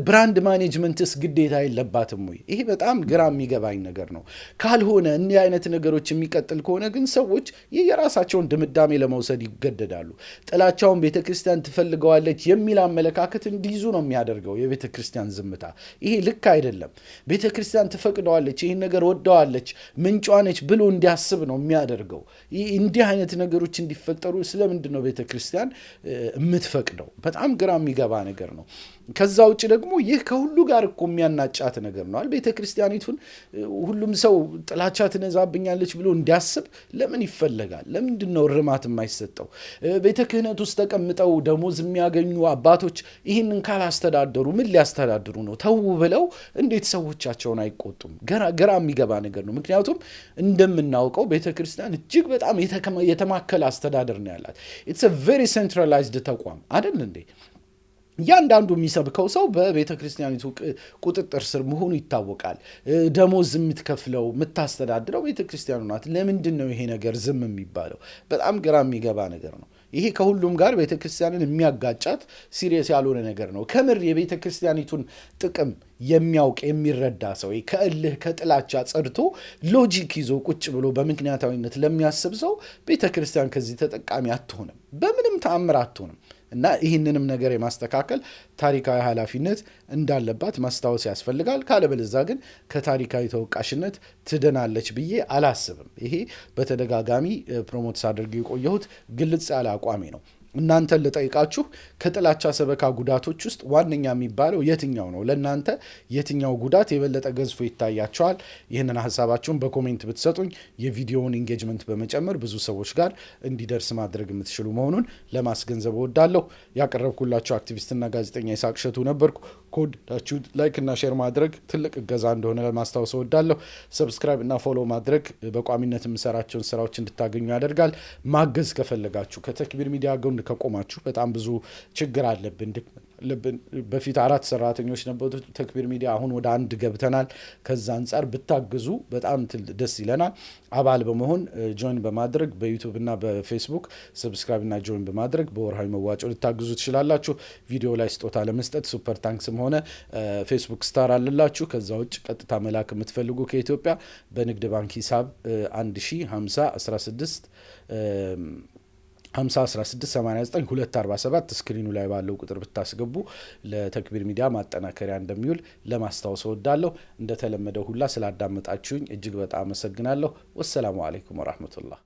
ብራንድ ማኔጅመንትስ ግዴታ የለባትም ወይ? ይሄ በጣም ግራ የሚገባኝ ነገር ነው። ካልሆነ እንዲህ አይነት ነገሮች የሚቀጥል ከሆነ ግን ሰዎች የራሳቸውን ድምዳሜ ለመውሰድ ይገደዳሉ። ጥላቻውን ቤተክርስቲያን ትፈልገዋለች የሚል አመለካከት እንዲይዙ ነው የሚያደርገው የቤተክርስቲያን ዝምታ። ይሄ ልክ አይደለም። ቤተክርስቲያን ትፈቅደዋለች፣ ይህን ነገር ወደዋለች፣ ምንጯ ነች ብሎ እንዲያስብ ነው የሚያደርገው። እንዲህ አይነት ነገሮች እንዲፈጠሩ ስለምንድን ነው ቤተክርስቲያን የምትፈቅደው? በጣም ግራ የሚገባ ነገር ነው። ከዛ ውጭ ደግሞ ይህ ከሁሉ ጋር እኮ የሚያናጫት ነገር ነው። ቤተ ክርስቲያኒቱን ሁሉም ሰው ጥላቻ ትነዛብኛለች ብሎ እንዲያስብ ለምን ይፈለጋል? ለምንድን ነው እርማት የማይሰጠው? ቤተ ክህነት ውስጥ ተቀምጠው ደሞዝ የሚያገኙ አባቶች ይህንን ካላስተዳደሩ ምን ሊያስተዳድሩ ነው? ተው ብለው እንዴት ሰዎቻቸውን አይቆጡም? ግራ የሚገባ ነገር ነው። ምክንያቱም እንደምናውቀው ቤተ ክርስቲያን እጅግ በጣም የተማከለ አስተዳደር ነው ያላት። ኢትስ አ ቬሪ ሴንትራላይዝድ ተቋም አይደል እንዴ? እያንዳንዱ የሚሰብከው ሰው በቤተ ክርስቲያኒቱ ቁጥጥር ስር መሆኑ ይታወቃል። ደሞዝ የምትከፍለው የምታስተዳድረው ቤተ ክርስቲያኑ ናት። ለምንድን ነው ይሄ ነገር ዝም የሚባለው? በጣም ግራ የሚገባ ነገር ነው። ይሄ ከሁሉም ጋር ቤተ ክርስቲያንን የሚያጋጫት ሲሪየስ ያልሆነ ነገር ነው። ከምር የቤተ ክርስቲያኒቱን ጥቅም የሚያውቅ የሚረዳ ሰው ከእልህ ከጥላቻ ጸድቶ ሎጂክ ይዞ ቁጭ ብሎ በምክንያታዊነት ለሚያስብ ሰው ቤተ ክርስቲያን ከዚህ ተጠቃሚ አትሆንም፣ በምንም ተአምር አትሆንም። እና ይህንንም ነገር የማስተካከል ታሪካዊ ኃላፊነት እንዳለባት ማስታወስ ያስፈልጋል። ካለበለዚያ ግን ከታሪካዊ ተወቃሽነት ትድናለች ብዬ አላስብም። ይሄ በተደጋጋሚ ፕሮሞት ሳደርግ የቆየሁት ግልጽ ያለ አቋሜ ነው። እናንተን ልጠይቃችሁ፣ ከጥላቻ ሰበካ ጉዳቶች ውስጥ ዋነኛ የሚባለው የትኛው ነው? ለእናንተ የትኛው ጉዳት የበለጠ ገዝፎ ይታያቸዋል? ይህንን ሀሳባችሁን በኮሜንት ብትሰጡኝ የቪዲዮውን ኢንጌጅመንት በመጨመር ብዙ ሰዎች ጋር እንዲደርስ ማድረግ የምትችሉ መሆኑን ለማስገንዘብ እወዳለሁ። ያቀረብኩላችሁ አክቲቪስትና ጋዜጠኛ ይስሐቅ እሸቱ ነበርኩ። ከወደዳችሁ ላይክ እና ሼር ማድረግ ትልቅ እገዛ እንደሆነ ለማስታወስ እወዳለሁ። ሰብስክራይብ እና ፎሎ ማድረግ በቋሚነት የምሰራቸውን ስራዎች እንድታገኙ ያደርጋል። ማገዝ ከፈለጋችሁ ከተክቢር ሚዲያ ጎን ከቆማችሁ፣ በጣም ብዙ ችግር አለብን። በፊት 4 ሰራተኞች ነበሩ ተክቢር ሚዲያ፣ አሁን ወደ 1 ገብተናል። ከዛ አንጻር ብታግዙ በጣም ደስ ይለናል። አባል በመሆን ጆይን በማድረግ በዩቲዩብ እና በፌስቡክ ሰብስክራይብ እና ጆይን በማድረግ በወርሃዊ መዋጮ ልታግዙ ትችላላችሁ። ቪዲዮ ላይ ስጦታ ለመስጠት ሱፐር ታንክስም ሆነ ፌስቡክ ስታር አለላችሁ። ከዛ ውጭ ቀጥታ መላክ የምትፈልጉ ከኢትዮጵያ በንግድ ባንክ ሂሳብ 105016 501689 ስክሪኑ ላይ ባለው ቁጥር ብታስገቡ ለተክቢር ሚዲያ ማጠናከሪያ እንደሚውል ለማስታወስ እወዳለሁ። እንደተለመደው ሁላ ስላዳመጣችሁኝ እጅግ በጣም አመሰግናለሁ። ወሰላሙ አለይኩም ወራህመቱላህ።